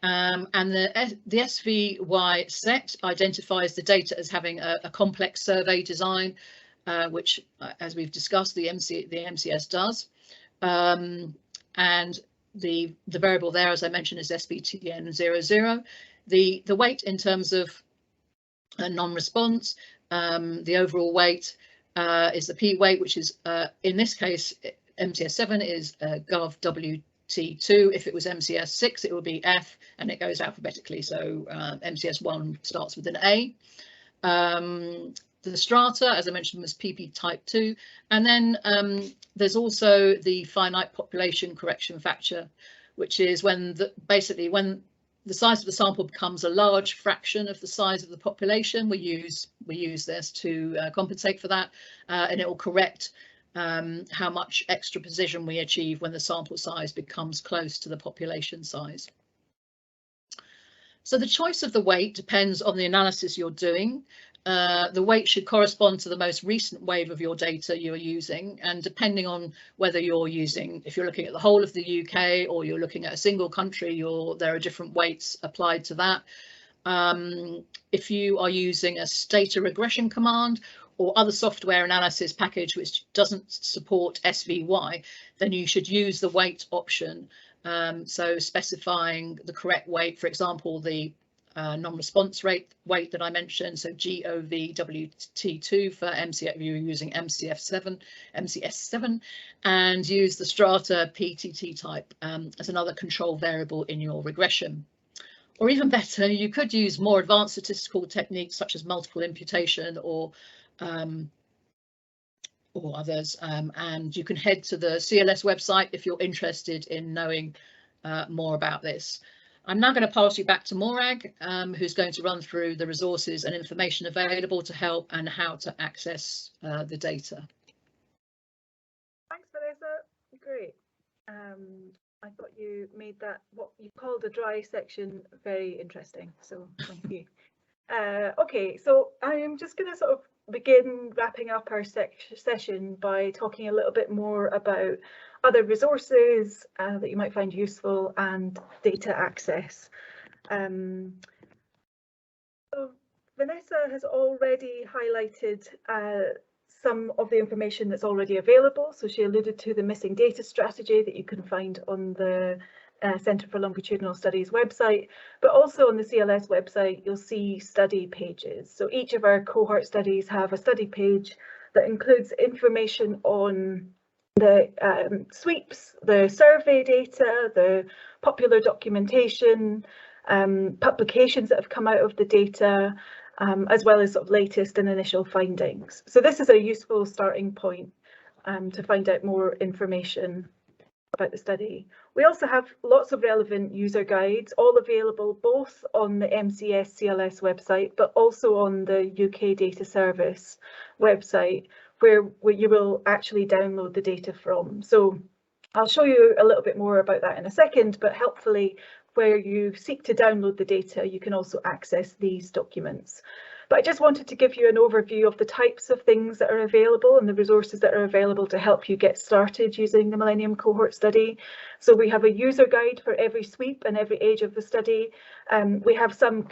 And the SVY set identifies the data as having a complex survey design, which, as we've discussed, the MCS does. And the variable there, as I mentioned, is SBTN00. The weight in terms of non-response, the overall weight is the P weight, which is in this case MCS7 is GovWT2. If it was MCS6, it would be F, and it goes alphabetically. So MCS1 starts with an A. The strata, as I mentioned, was PP type 2, and then there's also the finite population correction factor, which is when basically when the size of the sample becomes a large fraction of the size of the population, we use this to compensate for that, and it will correct how much extra precision we achieve when the sample size becomes close to the population size. So the choice of the weight depends on the analysis you're doing. The weight should correspond to the most recent wave of your data you're using, and depending on whether you're using, if you're looking at the whole of the UK or you're looking at a single country, there are different weights applied to that. If you are using a Stata regression command or other software analysis package which doesn't support SVY, then you should use the weight option. So specifying the correct weight, for example, the non-response rate weight that I mentioned, so GOVWT2 for MCS, if you're using MCS7, and use the strata PTT type as another control variable in your regression. Or even better, you could use more advanced statistical techniques such as multiple imputation or others, and you can head to the CLS website if you're interested in knowing more about this. I'm now going to pass you back to Morag, who's going to run through the resources and information available to help and how to access the data. Thanks, Vanessa. Great. I thought you made that, what you called a dry section, very interesting. So thank you. OK, so I am just going to sort of begin wrapping up our session by talking a little bit more about other resources that you might find useful and data access. So Vanessa has already highlighted some of the information that's already available. So she alluded to the missing data strategy that you can find on the Centre for Longitudinal Studies website, but also on the CLS website you'll see study pages. So each of our cohort studies have a study page that includes information on the sweeps, the survey data, the popular documentation, publications that have come out of the data, as well as sort of latest and initial findings. So this is a useful starting point to find out more information about the study. We also have lots of relevant user guides, all available both on the MCS CLS website, but also on the UK Data Service website, where you will actually download the data from. So I'll show you a little bit more about that in a second, but helpfully where you seek to download the data, you can also access these documents. But I just wanted to give you an overview of the types of things that are available and the resources that are available to help you get started using the Millennium Cohort Study. So we have a user guide for every sweep and every age of the study. We have some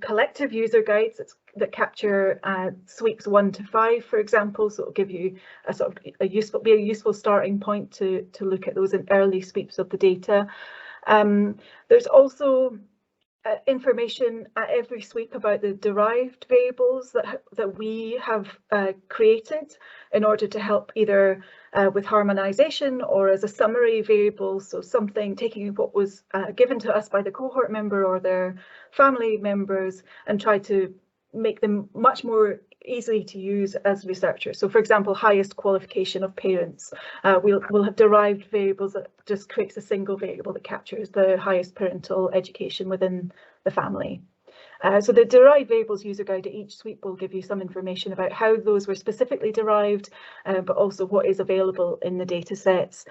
collective user guides that capture sweeps 1 to 5, for example, so it'll give you a useful starting point to look at those in early sweeps of the data. There's also information at every sweep about the derived variables that we have created in order to help either with harmonisation or as a summary variable, so something taking what was given to us by the cohort member or their family members and try to make them much more easily to use as researchers. So for example, highest qualification of parents. We'll have derived variables that just creates a single variable that captures the highest parental education within the family. So the derived variables user guide at each sweep will give you some information about how those were specifically derived, but also what is available in the data sets,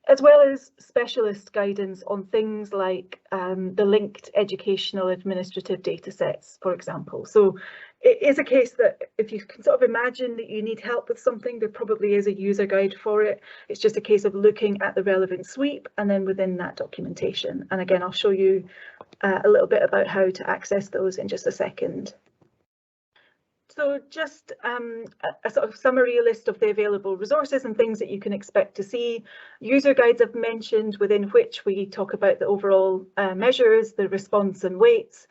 as well as specialist guidance on things like the linked educational administrative data sets, for example. So it is a case that if you can sort of imagine that you need help with something, there probably is a user guide for it. It's just a case of looking at the relevant sweep and then within that documentation. And again, I'll show you a little bit about how to access those in just a second. So just a sort of summary list of the available resources and things that you can expect to see. User guides I've mentioned, within which we talk about the overall measures, the response and weights.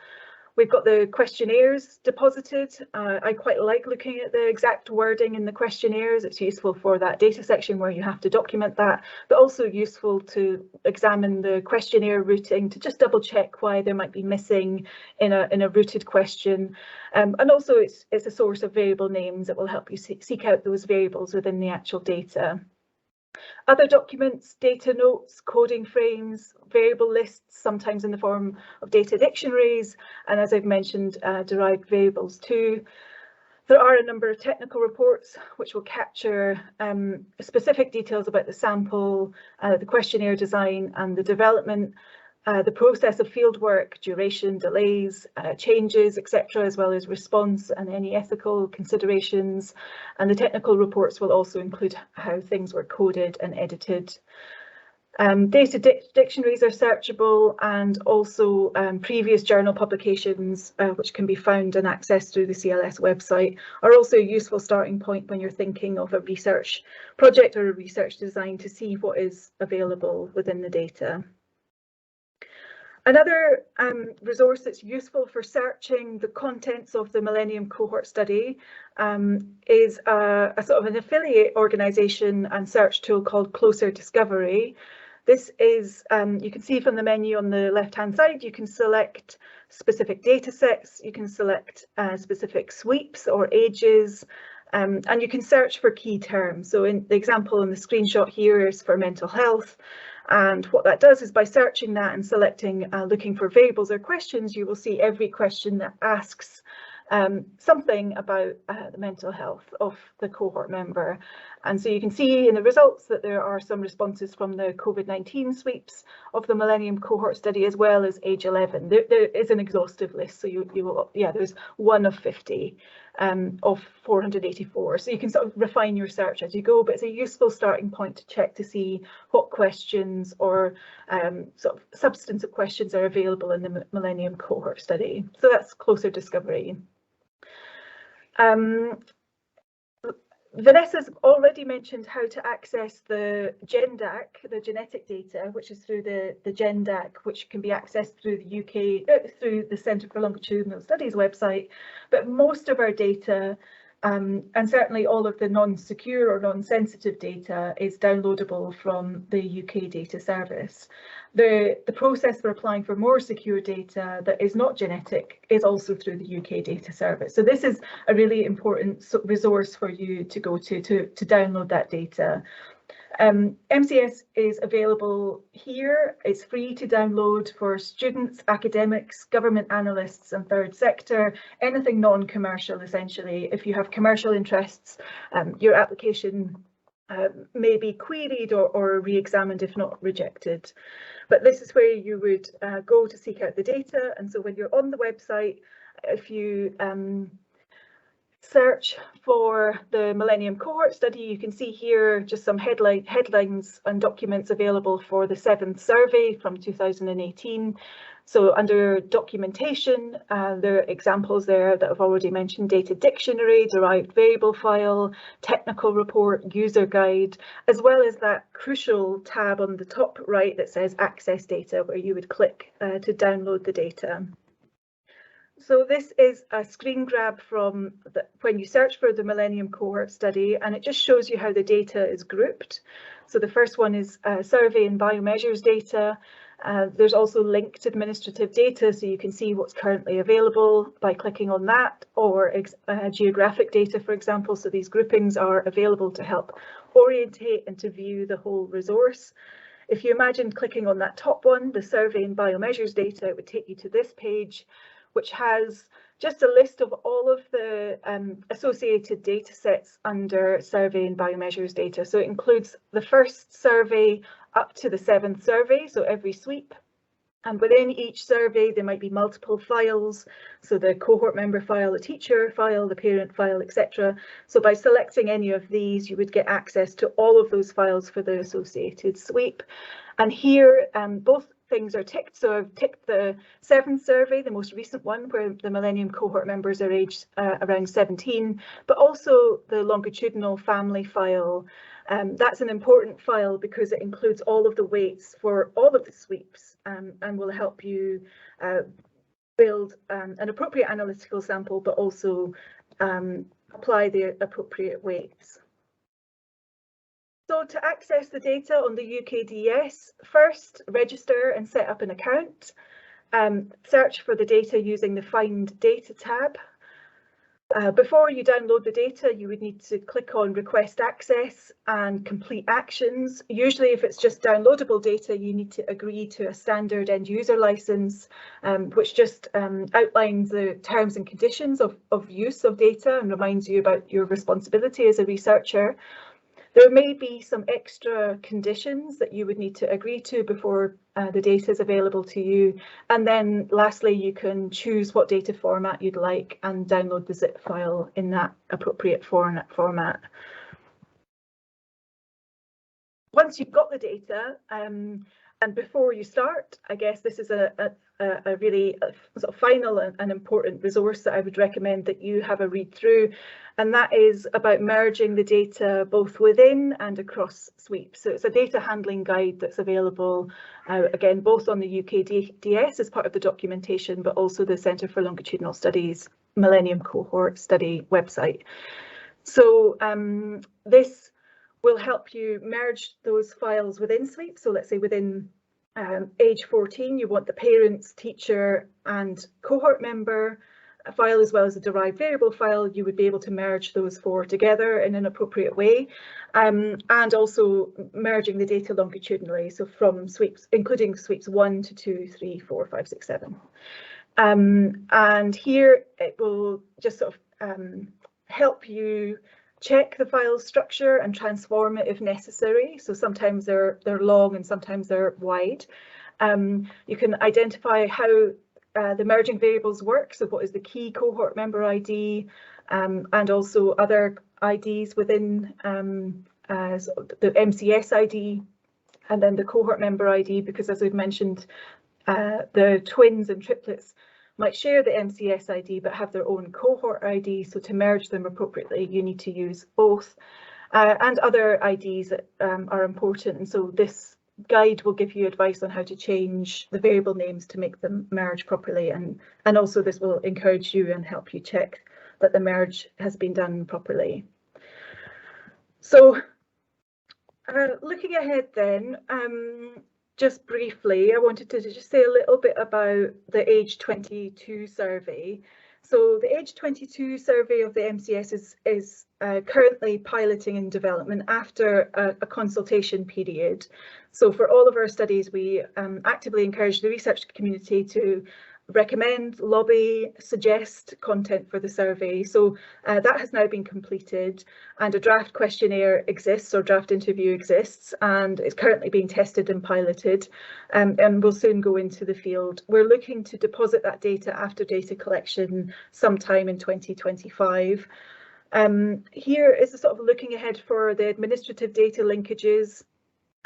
We've got the questionnaires deposited. I quite like looking at the exact wording in the questionnaires. It's useful for that data section where you have to document that, but also useful to examine the questionnaire routing to just double check why there might be missing in a routed question. And also it's a source of variable names that will help you seek out those variables within the actual data. Other documents, data notes, coding frames, variable lists, sometimes in the form of data dictionaries, and as I've mentioned, derived variables too. There are a number of technical reports which will capture specific details about the sample, the questionnaire design and the development, the process of fieldwork, duration, delays, changes, etc., as well as response and any ethical considerations. And the technical reports will also include how things were coded and edited. Data dictionaries are searchable, and also previous journal publications, which can be found and accessed through the CLS website, are also a useful starting point when you're thinking of a research project or a research design to see what is available within the data. Another resource that's useful for searching the contents of the Millennium Cohort Study is a sort of an affiliate organisation and search tool called Closer Discovery. This is, you can see from the menu on the left-hand side, you can select specific data sets, you can select specific sweeps or ages, and you can search for key terms. So in the example in the screenshot here is for mental health. And what that does is by searching that and selecting looking for variables or questions, you will see every question that asks something about the mental health of the cohort member. And so you can see in the results that there are some responses from the COVID-19 sweeps of the Millennium Cohort Study, as well as age 11. There is an exhaustive list, so you will, there's 1 of 50 of 484. So you can sort of refine your search as you go, but it's a useful starting point to check to see what questions or sort of substance of questions are available in the Millennium Cohort Study. So that's Closer Discovery. Vanessa's already mentioned how to access the GenDAC, the genetic data, which is through the GenDAC, which can be accessed through the through the Centre for Longitudinal Studies website. But most of our data, and certainly all of the non-secure or non-sensitive data, is downloadable from the UK data service. The process for applying for more secure data that is not genetic is also through the UK data service. So this is a really important resource for you to go to download that data. MCS is available here. It's free to download for students, academics, government analysts and third sector, anything non-commercial essentially. If you have commercial interests, your application may be queried or re-examined if not rejected. But this is where you would go to seek out the data. And so when you're on the website, if you search for the Millennium Cohort Study, you can see here just some headlines and documents available for the 7th survey from 2018. So under documentation, there are examples there that I've already mentioned: data dictionary, derived variable file, technical report, user guide, as well as that crucial tab on the top right that says access data, where you would click to download the data. So this is a screen grab from when you search for the Millennium Cohort Study, and it just shows you how the data is grouped. So the first one is survey and biomeasures data. There's also linked administrative data, so you can see what's currently available by clicking on that, or geographic data, for example. So these groupings are available to help orientate and to view the whole resource. If you imagine clicking on that top one, the survey and biomeasures data, it would take you to this page, which has just a list of all of the associated data sets under survey and biomeasures data. So it includes the first survey up to the 7th survey, so every sweep. And within each survey, there might be multiple files. So the cohort member file, the teacher file, the parent file, etc. So by selecting any of these, you would get access to all of those files for the associated sweep. And here, both things are ticked. So I've ticked the 7th survey, the most recent one, where the Millennium Cohort members are aged around 17, but also the longitudinal family file. That's an important file because it includes all of the weights for all of the sweeps and will help you build an appropriate analytical sample, but also apply the appropriate weights. So to access the data on the UKDS, first register and set up an account. Search for the data using the Find Data tab. Before you download the data, you would need to click on Request Access and complete actions. Usually, if it's just downloadable data, you need to agree to a standard end user license, which just outlines the terms and conditions of use of data and reminds you about your responsibility as a researcher. There may be some extra conditions that you would need to agree to before the data is available to you. And then lastly, you can choose what data format you'd like and download the zip file in that appropriate format. Once you've got the data, and before you start, I guess this is a really sort of final and important resource that I would recommend that you have a read through, and that is about merging the data both within and across sweeps. So it's a data handling guide that's available, again, both on the UKDS as part of the documentation, but also the Centre for Longitudinal Studies Millennium Cohort Study website. So this will help you merge those files within sweep. So let's say within age 14, you want the parents, teacher and cohort member file as well as a derived variable file. You would be able to merge those four together in an appropriate way, and also merging the data longitudinally, so from sweeps, including sweeps 1 to 2, 3, 4, 5, 6, 7. And here it will just sort of help you check the file structure and transform it if necessary. So sometimes they're long and sometimes they're wide. You can identify how the merging variables work. So what is the key cohort member ID, and also other IDs within the MCS ID, and then the cohort member ID, because as we've mentioned, the twins and triplets might share the MCS ID but have their own cohort ID, so to merge them appropriately you need to use both, and other IDs that are important. And so this guide will give you advice on how to change the variable names to make them merge properly, and also this will encourage you and help you check that the merge has been done properly. So looking ahead then, just briefly, I wanted to just say a little bit about the age 22 survey. So the age 22 survey of the MCS is currently piloting in development after a consultation period. So for all of our studies, we actively encourage the research community to recommend, lobby, suggest content for the survey. So that has now been completed, and a draft questionnaire exists, or draft interview exists, and it's currently being tested and piloted, and will soon go into the field. We're looking to deposit that data after data collection sometime in 2025. Here is a sort of looking ahead for the administrative data linkages.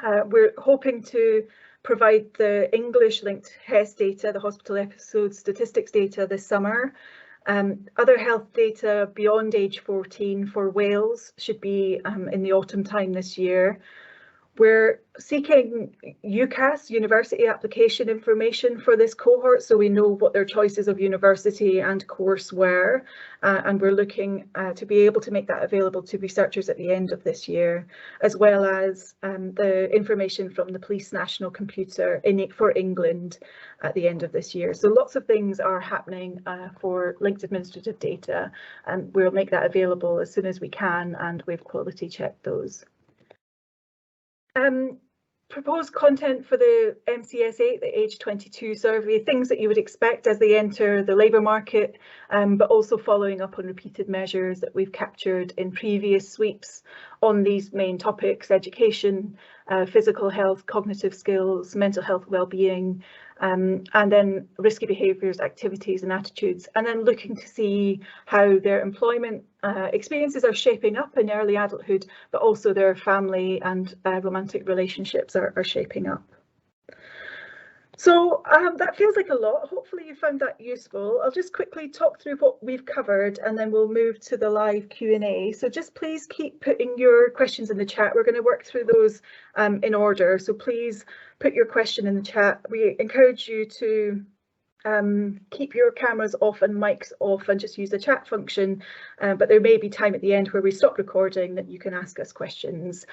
We're hoping to provide the English linked HES data, the hospital episode statistics data, this summer. Other health data beyond age 14 for Wales should be in the autumn time this year. We're seeking UCAS, university application information for this cohort, so we know what their choices of university and course were, and we're looking to be able to make that available to researchers at the end of this year, as well as the information from the Police National Computer for England at the end of this year. So lots of things are happening for linked administrative data, and we'll make that available as soon as we can, and we've quality checked those. Proposed content for the MCS-8, the age 22 survey, things that you would expect as they enter the labour market, but also following up on repeated measures that we've captured in previous sweeps on these main topics: education, physical health, cognitive skills, mental health well-being, and then risky behaviours, activities and attitudes, and then looking to see how their employment experiences are shaping up in early adulthood, but also their family and romantic relationships are shaping up. So that feels like a lot. Hopefully you found that useful. I'll just quickly talk through what we've covered and then we'll move to the live Q&A. So just please keep putting your questions in the chat. We're going to work through those in order. So please put your question in the chat. We encourage you to keep your cameras off and mics off and just use the chat function, but there may be time at the end where we stop recording that you can ask us questions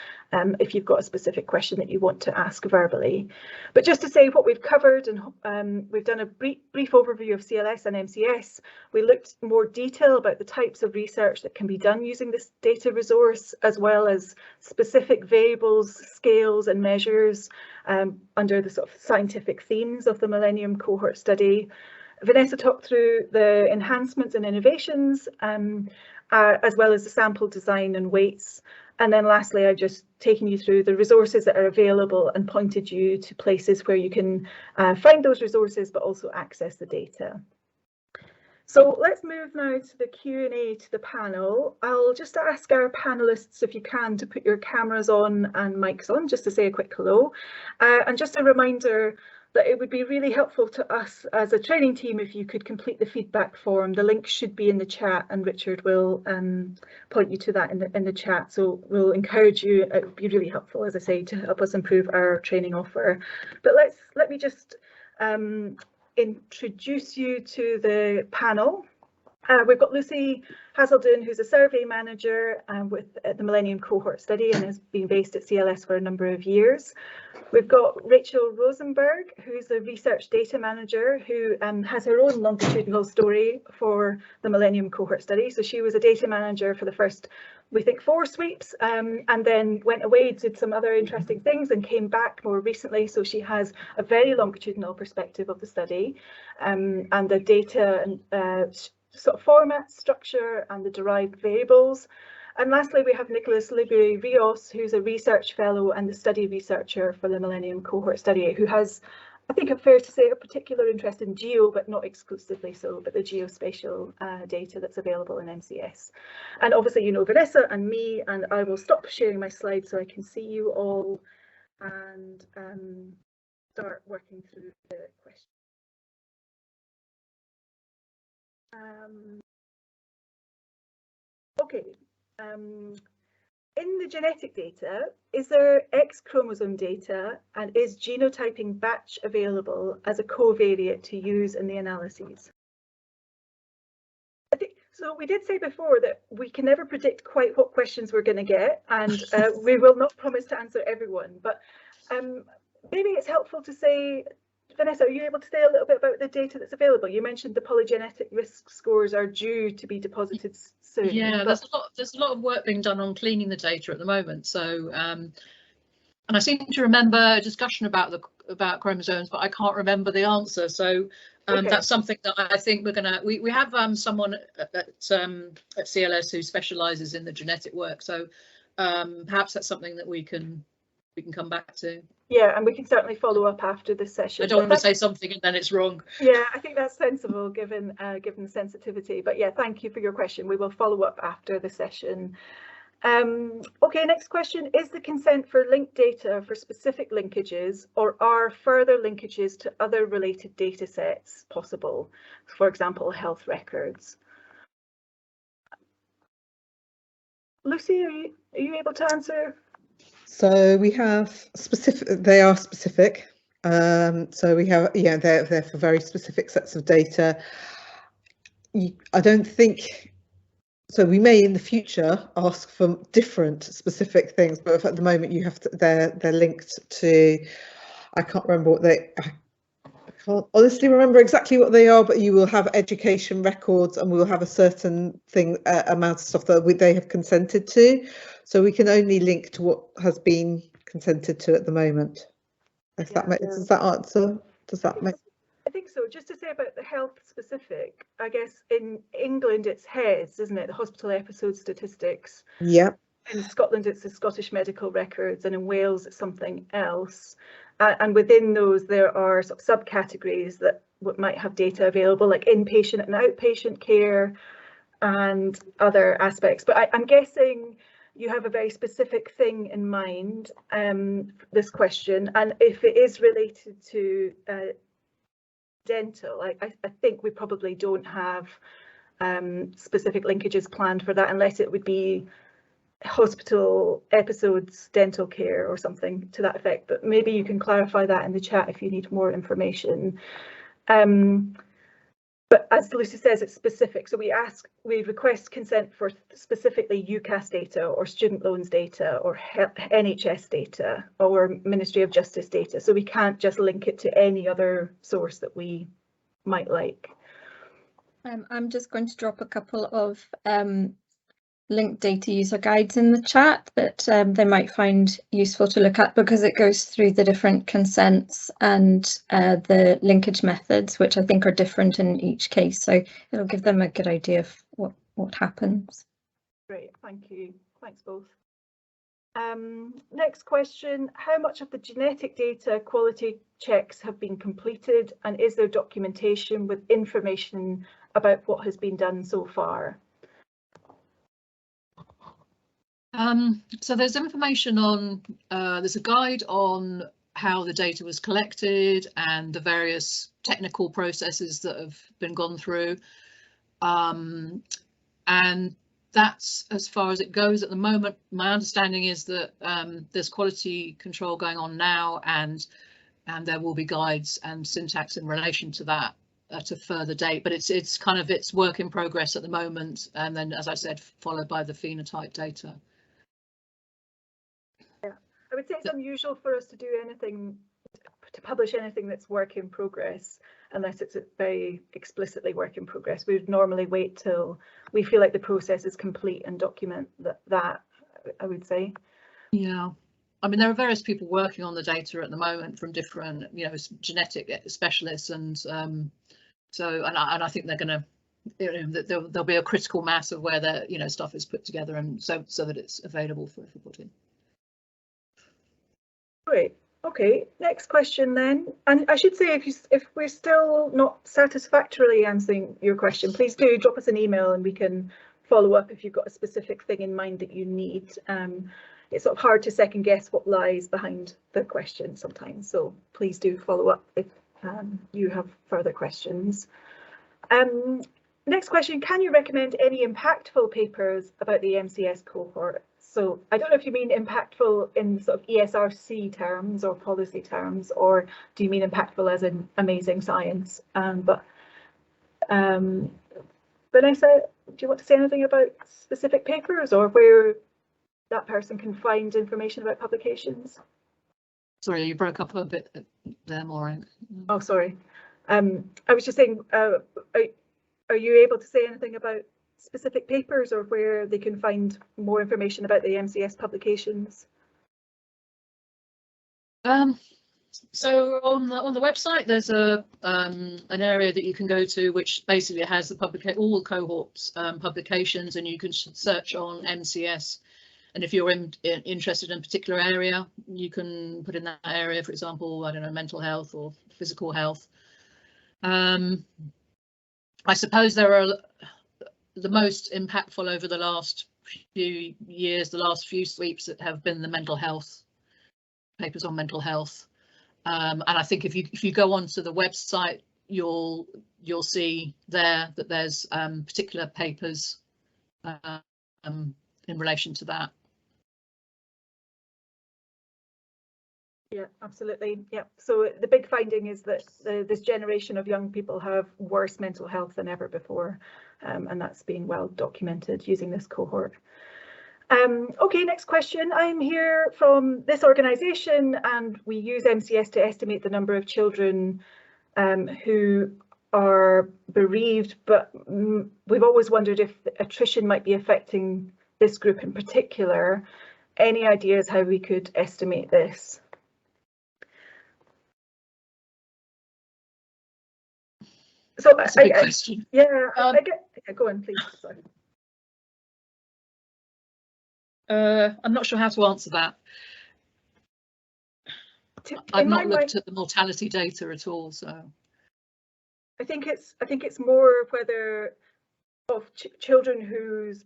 if you've got a specific question that you want to ask verbally. But just to say what we've covered, and we've done a brief overview of CLS and MCS. We looked more detail about the types of research that can be done using this data resource, as well as specific variables, scales and measures under the sort of scientific themes of the Millennium Cohort Study. Vanessa talked through the enhancements and innovations, as well as the sample design and weights. And then lastly, I've just taken you through the resources that are available and pointed you to places where you can find those resources, but also access the data. So let's move now to the Q&A to the panel. I'll just ask our panelists, if you can, to put your cameras on and mics on, just to say a quick hello. And just a reminder that it would be really helpful to us as a training team if you could complete the feedback form. The link should be in the chat, and Richard will point you to that in the chat. So we'll encourage you. It would be really helpful, as I say, to help us improve our training offer. But let me just introduce you to the panel. We've got Lucy Hazelden, who's a survey manager with the Millennium Cohort Study and has been based at CLS for a number of years. We've got Rachel Rosenberg, who's a research data manager who has her own longitudinal story for the Millennium Cohort Study. So she was a data manager for the first, we think, 4 sweeps, and then went away, did some other interesting things and came back more recently. So she has a very longitudinal perspective of the study and the data and sort of format, structure and the derived variables. And lastly, we have Nicholas Libby-Rios, who's a research fellow and the study researcher for the Millennium Cohort Study, who has, I think it's fair to say, a particular interest in geo, but not exclusively so, but the geospatial data that's available in MCS. And obviously, you know Vanessa and me, and I will stop sharing my slides so I can see you all and start working through the questions. Okay, in the genetic data, is there X chromosome data, and is genotyping batch available as a covariate to use in the analyses? I think, so we did say before that we can never predict quite what questions we're going to get, and we will not promise to answer everyone, but maybe it's helpful to say, Vanessa, are you able to say a little bit about the data that's available? You mentioned the polygenetic risk scores are due to be deposited soon. Yeah, there's a lot of work being done on cleaning the data at the moment. So, and I seem to remember a discussion about chromosomes, but I can't remember the answer. So Okay. That's something that I think we have someone at CLS who specialises in the genetic work, so perhaps that's something that we can come back to. Yeah, and we can certainly follow up after this session. I don't want to say something and then it's wrong. Yeah, I think that's sensible given given the sensitivity. But yeah, thank you for your question. We will follow up after the session. Okay, next question. Is the consent for linked data for specific linkages, or are further linkages to other related data sets possible? For example, health records. Lucy, are you able to answer? So we have specific, they are specific. So we have, yeah, they're for very specific sets of data. I don't think, so we may in the future ask for different specific things, but at the moment you have to, they're linked to, I can't remember what I can't honestly remember exactly what they are, but you will have education records and we'll have a certain thing, amount of stuff that they have consented to. So we can only link to what has been consented to at the moment. If that makes, does that answer? Does that make? I think so. Just to say about the health specific, I guess in England it's HES, isn't it? The hospital episode statistics. Yeah. In Scotland it's the Scottish medical records, and in Wales it's something else. And within those there are sort of subcategories that might have data available, like inpatient and outpatient care and other aspects. But I'm guessing you have a very specific thing in mind, this question, and if it is related to dental, I think we probably don't have specific linkages planned for that, unless it would be hospital episodes, dental care or something to that effect. But maybe you can clarify that in the chat if you need more information. But as Lucy says, it's specific. So we request consent for specifically UCAS data or student loans data or NHS data or Ministry of Justice data. So we can't just link it to any other source that we might like. I'm just going to drop a couple of linked data user guides in the chat that they might find useful to look at, because it goes through the different consents and the linkage methods, which I think are different in each case. So it'll give them a good idea of what happens. Great, thank you. Thanks both. Next question, how much of the genetic data quality checks have been completed, and is there documentation with information about what has been done so far? So there's information on, there's a guide on how the data was collected and the various technical processes that have been gone through. And that's as far as it goes at the moment. My understanding is that there's quality control going on now, and there will be guides and syntax in relation to that at a further date, but it's kind of its work in progress at the moment, and then, as I said, followed by the phenotype data. I would say it's unusual for us to do anything, to publish anything that's work in progress, unless it's a very explicitly work in progress. We would normally wait till we feel like the process is complete and document that, I would say. Yeah. I mean, there are various people working on the data at the moment from different, genetic specialists, and so I think they're going to, there'll be a critical mass of where their, stuff is put together, and so that it's available for everybody. Great. Okay, next question then. And I should say, if we're still not satisfactorily answering your question, please do drop us an email and we can follow up if you've got a specific thing in mind that you need. It's sort of hard to second guess what lies behind the question sometimes, so please do follow up if you have further questions. Next question, can you recommend any impactful papers about the MCS cohort? So I don't know if you mean impactful in sort of ESRC terms or policy terms, or do you mean impactful as in amazing science? But Vanessa, do you want to say anything about specific papers or where that person can find information about publications? Sorry, you broke up a bit there, Maureen. Oh, sorry. I was just saying, are you able to say anything about specific papers or where they can find more information about the MCS publications? So on the website, there's a an area that you can go to, which basically has the all the cohorts publications, and you can search on MCS. And if you're interested in a particular area, you can put in that area, for example, I don't know, mental health or physical health. I suppose there are the most impactful over the last few years, the last few sweeps that have been the mental health papers on mental health. And I think if you go onto the website, you'll see there that there's particular papers in relation to that. Yeah, absolutely. Yeah. So the big finding is that this generation of young people have worse mental health than ever before, and that's been well documented using this cohort. Okay, next question. I'm here from this organisation, and we use MCS to estimate the number of children who are bereaved, but we've always wondered if attrition might be affecting this group in particular. Any ideas how we could estimate this? So that's a big question. Yeah, go on, please. Sorry. I'm not sure how to answer that. I've not looked at the mortality data at all, so I think it's more whether of children whose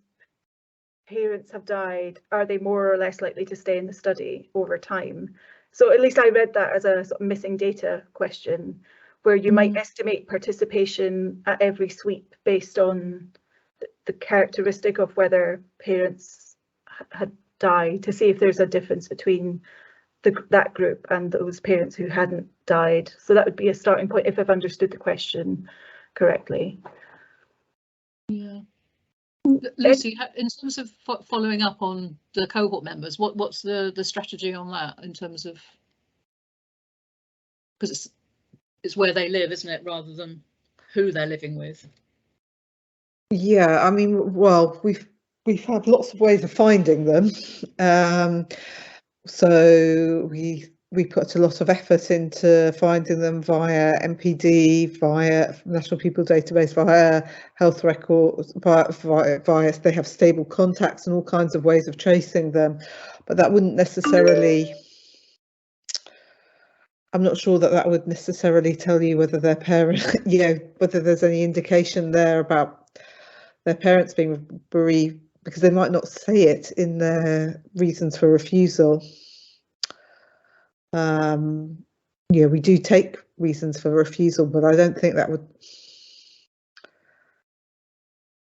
parents have died, are they more or less likely to stay in the study over time? So at least I read that as a sort of missing data question, where you might estimate participation at every sweep based on the characteristic of whether parents had died, to see if there's a difference between that group and those parents who hadn't died. So that would be a starting point if I've understood the question correctly. Yeah. Lucy, in terms of following up on the cohort members, what's the strategy on that in terms of, because it's where they live, isn't it, rather than who they're living with? Yeah, I mean, well, we've had lots of ways of finding them. So we put a lot of effort into finding them via MPD, via National People Database, via health records, via they have stable contacts and all kinds of ways of tracing them. But that wouldn't necessarily, I'm not sure that would necessarily tell you whether their parent, whether there's any indication there about their parents being bereaved, because they might not say it in their reasons for refusal. We do take reasons for refusal, but I don't think that would,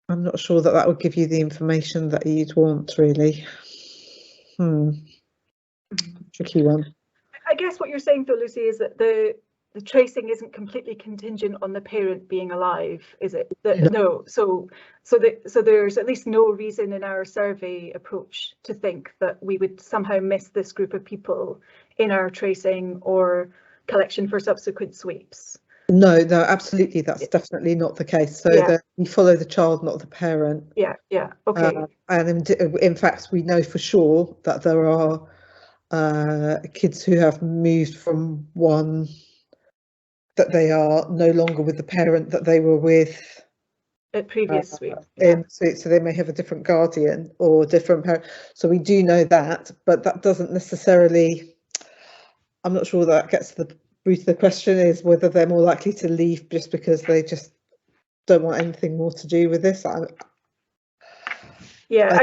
I'm not sure that would give you the information that you'd want, really. Tricky one. I guess what you're saying, though, Lucy, is that the tracing isn't completely contingent on the parent being alive, is it? No. So there's at least no reason in our survey approach to think that we would somehow miss this group of people in our tracing or collection for subsequent sweeps. No, absolutely, that's definitely not the case. So that we follow the child, not the parent. Yeah, okay. And in fact, we know for sure that there are kids who have moved from one, that they are no longer with the parent that they were with at previous sweep. So they may have a different guardian or different parent. So we do know that, but that doesn't necessarily, I'm not sure that gets to the root of the question, is whether they're more likely to leave just because they just don't want anything more to do with this. I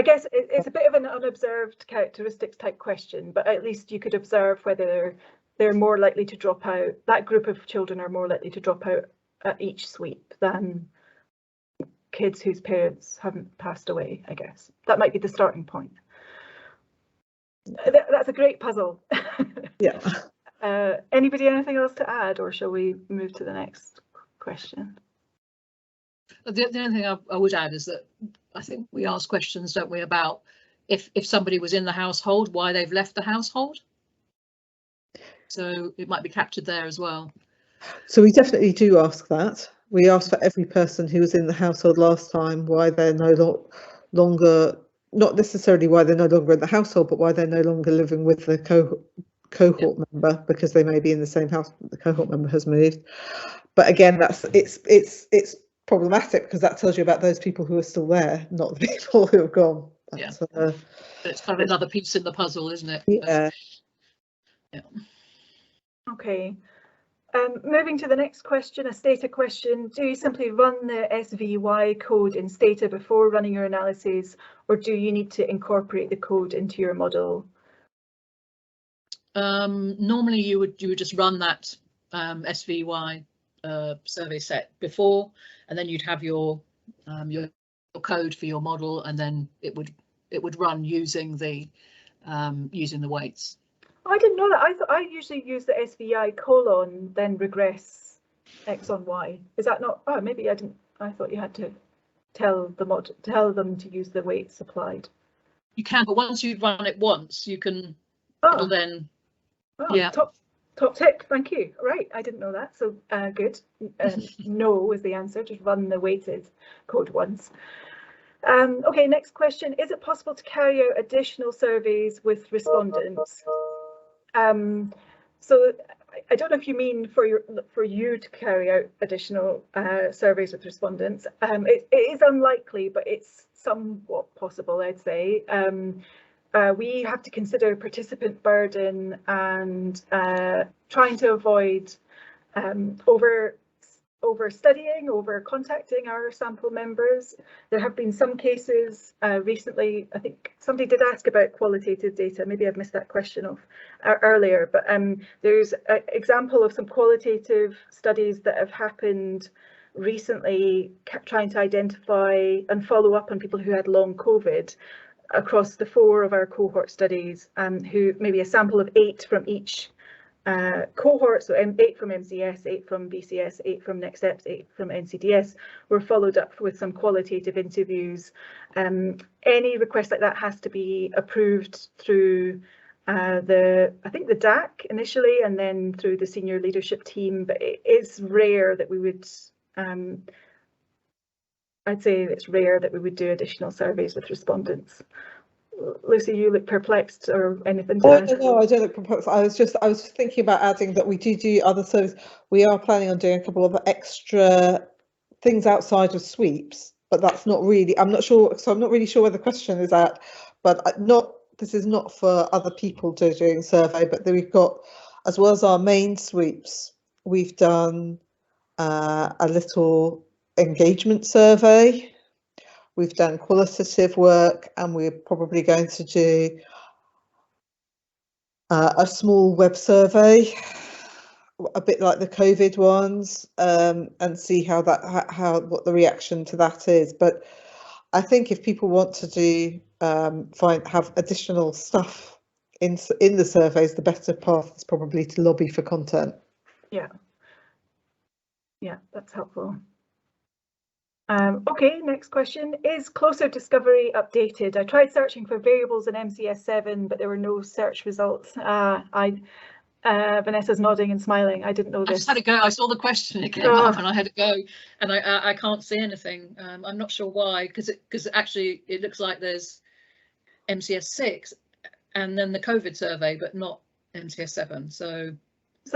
guess it's a bit of an unobserved characteristics type question, but at least you could observe whether they're more likely to drop out. That group of children are more likely to drop out at each sweep than kids whose parents haven't passed away, I guess. That might be the starting point. That's a great puzzle. Yeah. Anybody, anything else to add, or shall we move to the next question? The only thing I would add is that I think we ask questions, don't we, about if somebody was in the household, why they've left the household. So it might be captured there as well. So we definitely do ask that. We ask for every person who was in the household last time why they're no longer, not necessarily why they're no longer in the household, but why they're no longer living with the cohort member, because they may be in the same house but the cohort member has moved. But again, it's problematic, because that tells you about those people who are still there, not the people who have gone. But, it's kind of another piece in the puzzle, isn't it? Yeah. Yeah. Okay. Moving to the next question, a Stata question. Do you simply run the SVY code in Stata before running your analyses, or do you need to incorporate the code into your model? Normally you would just run that SVY survey set before, and then you'd have your code for your model, and then it would run using the weights. I didn't know that. I usually use the SVI colon, then regress X on Y. Is that not? Oh, maybe I didn't. I thought you had to tell them to use the weights applied. You can, but once you've run it once, you can. Oh. It'll then. Oh, yeah. Top tip. Thank you. Right, I didn't know that. So good. No was the answer. Just run the weighted code once. Okay, next question. Is it possible to carry out additional surveys with respondents? So I don't know if you mean for you to carry out additional surveys with respondents. It is unlikely, but it's somewhat possible, I'd say. We have to consider participant burden and trying to avoid over studying, over contacting our sample members. There have been some cases recently. I think somebody did ask about qualitative data. Maybe I've missed that question off earlier, but there's an example of some qualitative studies that have happened recently, trying to identify and follow up on people who had long COVID across the 4 of our cohort studies, who maybe a sample of 8 from each cohort, so 8 from MCS, 8 from BCS, 8 from Next Steps, 8 from NCDS, were followed up with some qualitative interviews. Any request like that has to be approved through I think the DAC initially, and then through the senior leadership team, but it is rare that we would, I'd say it's rare that we would do additional surveys with respondents. Lucy, you look perplexed, or anything to add? No, I don't look perplexed. I was just thinking about adding that we do other surveys. We are planning on doing a couple of extra things outside of sweeps, but that's not really. I'm not sure. So I'm not really sure where the question is at. But this is not for other people doing survey. But then we've got, as well as our main sweeps, we've done a little engagement survey. We've done qualitative work, and we're probably going to do a small web survey, a bit like the COVID ones, and see what the reaction to that is. But I think if people want to do have additional stuff in the surveys, the better path is probably to lobby for content. Yeah, that's helpful. Okay, next question. Is Closer Discovery updated? I tried searching for variables in MCS7, but there were no search results. Vanessa's nodding and smiling. I didn't know this. I just had to go. I saw the question, it came up, and I had to go, and I can't see anything. I'm not sure why, because actually it looks like there's MCS6 and then the COVID survey, but not MCS7. So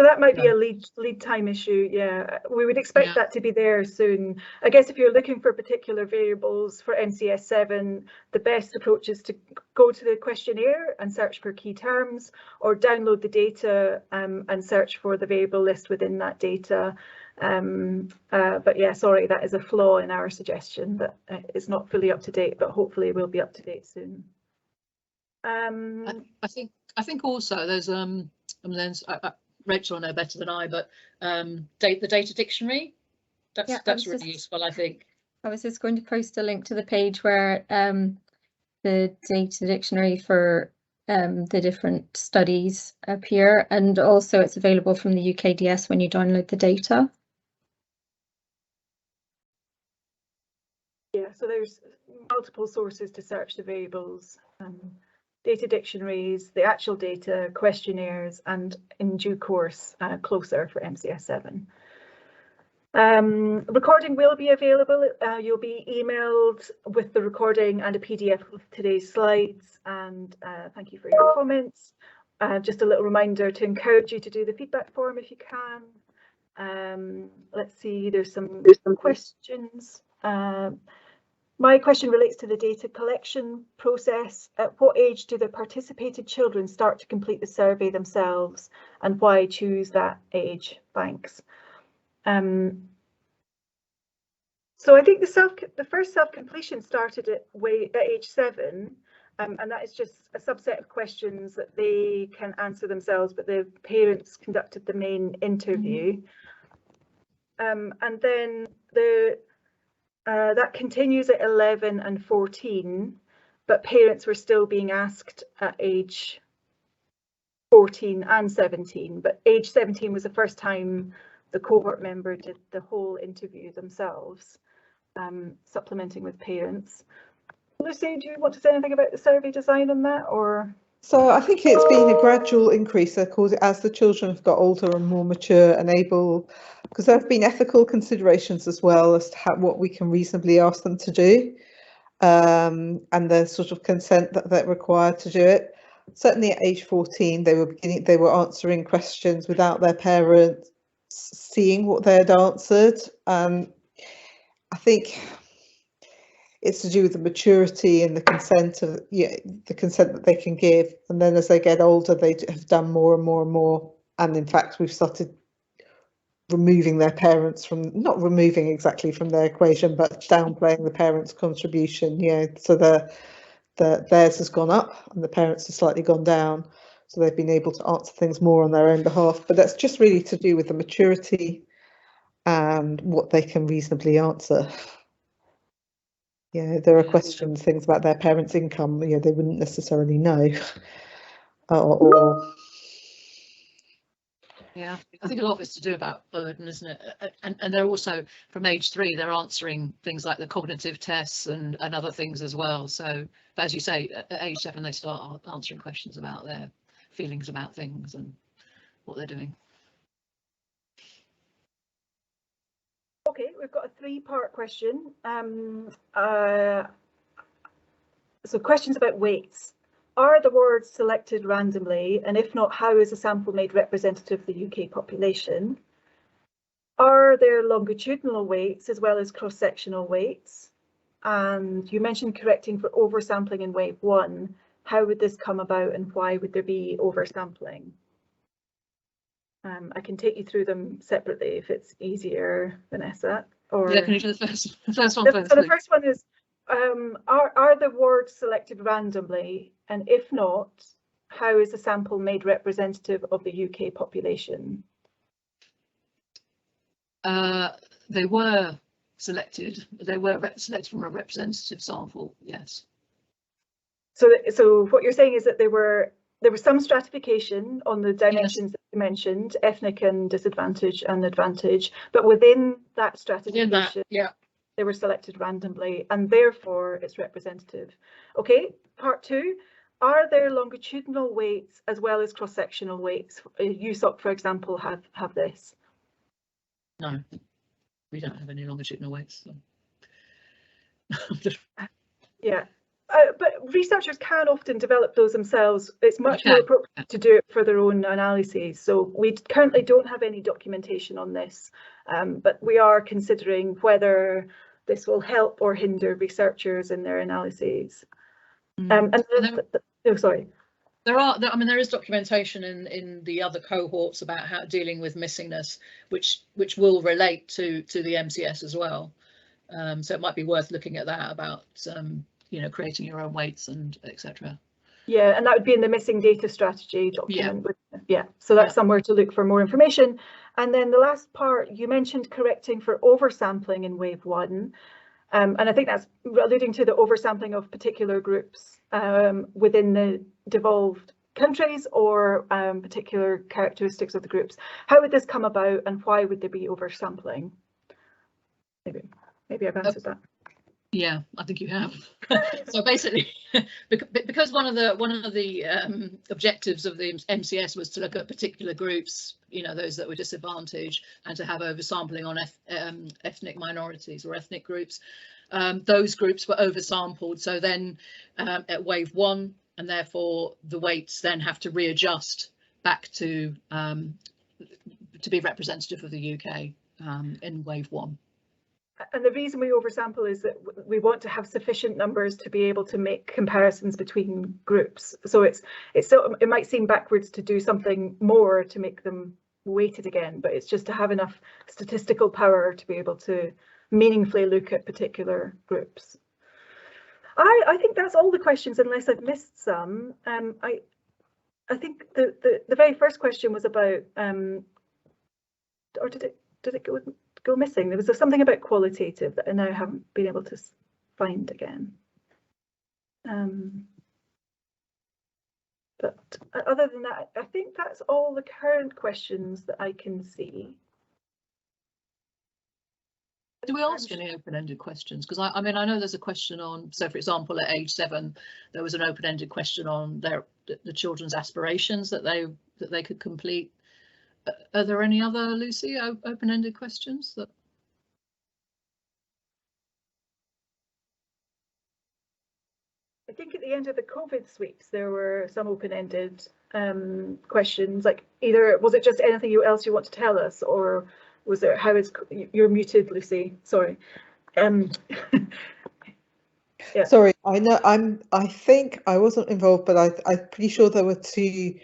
that might be a lead time issue. Yeah, we would expect that to be there soon. I guess if you're looking for particular variables for MCS7, the best approach is to go to the questionnaire and search for key terms, or download the data and search for the variable list within that data. But yeah, sorry, that is a flaw in our suggestion, that it's not fully up to date, but hopefully we'll be up to date soon. I think also there's Rachel will know better than I, but the data dictionary, that's really useful, I think. I was just going to post a link to the page where the data dictionary for the different studies appear, and also it's available from the UKDS when you download the data. Yeah, so there's multiple sources to search the variables. Data dictionaries, the actual data, questionnaires, and in due course, Closer for MCS7. Recording will be available. You'll be emailed with the recording and a PDF of today's slides, and thank you for your comments. just a little reminder to encourage you to do the feedback form if you can. Let's see, there's some questions. My question relates to the data collection process. At what age do the participated children start to complete the survey themselves, and why choose that age? Thanks. So I think the first self-completion started at age 7, and that is just a subset of questions that they can answer themselves, but the parents conducted the main interview. And then that continues at 11 and 14, but parents were still being asked at age 14 and 17, but age 17 was the first time the cohort member did the whole interview themselves, supplementing with parents. Lucy, do you want to say anything about the survey design on that, or? So I think it's been a gradual increase, of course, as the children have got older and more mature and able, because there have been ethical considerations as well as to what we can reasonably ask them to do, and the sort of consent that they're required to do it. Certainly at age 14, they were answering questions without their parents seeing what they had answered. I think it's to do with the maturity and the consent that they can give, and then as they get older they have done more and more and more, and in fact we've started removing their parents from, not removing exactly from their equation, but downplaying the parents' contribution, so theirs has gone up and the parents have slightly gone down, so they've been able to answer things more on their own behalf. But that's just really to do with the maturity and what they can reasonably answer. There are questions, things about their parents' income, they wouldn't necessarily know. Yeah, I think a lot of it's to do about burden, isn't it? And they're also, from age 3, they're answering things like the cognitive tests and other things as well. So, but as you say, at age 7, they start answering questions about their feelings about things and what they're doing. Okay, we've got a 3-part question. So questions about weights. Are the wards selected randomly, and if not, how is a sample made representative of the UK population? Are there longitudinal weights as well as cross-sectional weights? And you mentioned correcting for oversampling in wave 1. How would this come about, and why would there be oversampling? I can take you through them separately if it's easier, Vanessa. Or... Yeah, can you do the first one first? So the first one is, are the wards selected randomly, and if not, how is the sample made representative of the UK population? They were selected. They were selected from a representative sample. Yes. So what you're saying is that there was some stratification on the dimensions that you mentioned, ethnic and disadvantage and advantage, but within that stratification, they were selected randomly, and therefore it's representative. Okay, part 2, are there longitudinal weights as well as cross-sectional weights? USOC, for example, have this. No, we don't have any longitudinal weights. So. Yeah. But researchers can often develop those themselves. It's much more appropriate to do it for their own analyses. So we currently don't have any documentation on this, but we are considering whether this will help or hinder researchers in their analyses. Sorry. There is documentation in the other cohorts about how dealing with missingness, which will relate to the MCS as well. So it might be worth looking at that about creating your own weights and etc. Yeah, and that would be in the missing data strategy document. So that's somewhere to look for more information. And then the last part, you mentioned correcting for oversampling in wave 1. And I think that's alluding to the oversampling of particular groups within the devolved countries or particular characteristics of the groups. How would this come about, and why would there be oversampling? Maybe I've answered that. Yeah, I think you have. So basically, because one of the objectives of the MCS was to look at particular groups, those that were disadvantaged, and to have oversampling on ethnic minorities or ethnic groups. Those groups were oversampled. So then at wave 1 and therefore the weights then have to readjust back to be representative of the UK in wave 1. And the reason we oversample is that we want to have sufficient numbers to be able to make comparisons between groups. So it might seem backwards to do something more to make them weighted again, but it's just to have enough statistical power to be able to meaningfully look at particular groups. I think that's all the questions, unless I've missed some. I think the very first question was about, or did it go missing? There was something about qualitative that I now haven't been able to find again. But other than that, I think that's all the current questions that I can see. Do we ask any open-ended questions? Because I mean, I know there's a question on, so for example, at age 7, there was an open-ended question on the children's aspirations that they could complete. Are there any other, Lucy, open-ended questions that? I think at the end of the COVID sweeps, there were some open-ended questions, like either was it just anything else you want to tell us, or was there, how is, you're muted, Lucy, sorry. Yeah. Sorry, I know I think I wasn't involved, but I'm pretty sure there were 2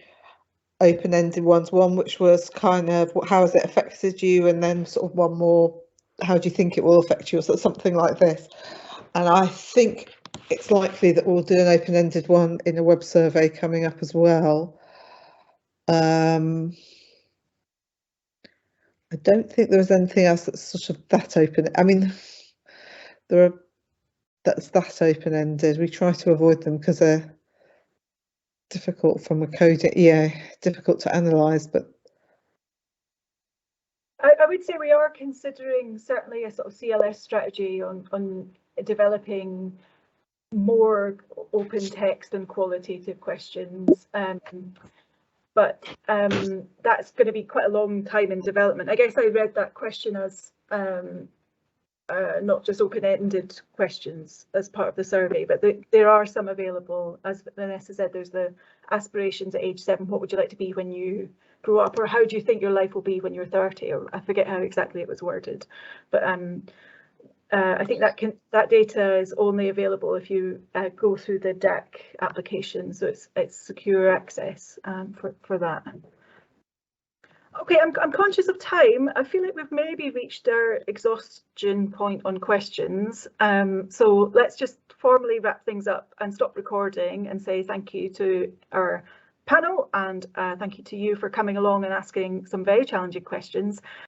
open-ended ones. One which was kind of how has it affected you, and then sort of one more, how do you think it will affect you, or something like this. And I think it's likely that we'll do an open-ended one in a web survey coming up as well. I don't think there was anything else that's sort of that open. I mean, that's that open-ended. We try to avoid them because they're difficult from a coding, difficult to analyse. But I would say we are considering certainly a sort of CLS strategy on developing more open text and qualitative questions. But that's going to be quite a long time in development. I guess I read that question as not just open-ended questions as part of the survey, but there are some available. As Vanessa said, there's the aspirations at age 7. What would you like to be when you grow up, or how do you think your life will be when you're 30? Or I forget how exactly it was worded, but I think that data is only available if you go through the DAC application, so it's secure access for that. Okay, I'm conscious of time. I feel like we've maybe reached our exhaustion point on questions. So let's just formally wrap things up and stop recording and say thank you to our panel, and thank you to you for coming along and asking some very challenging questions.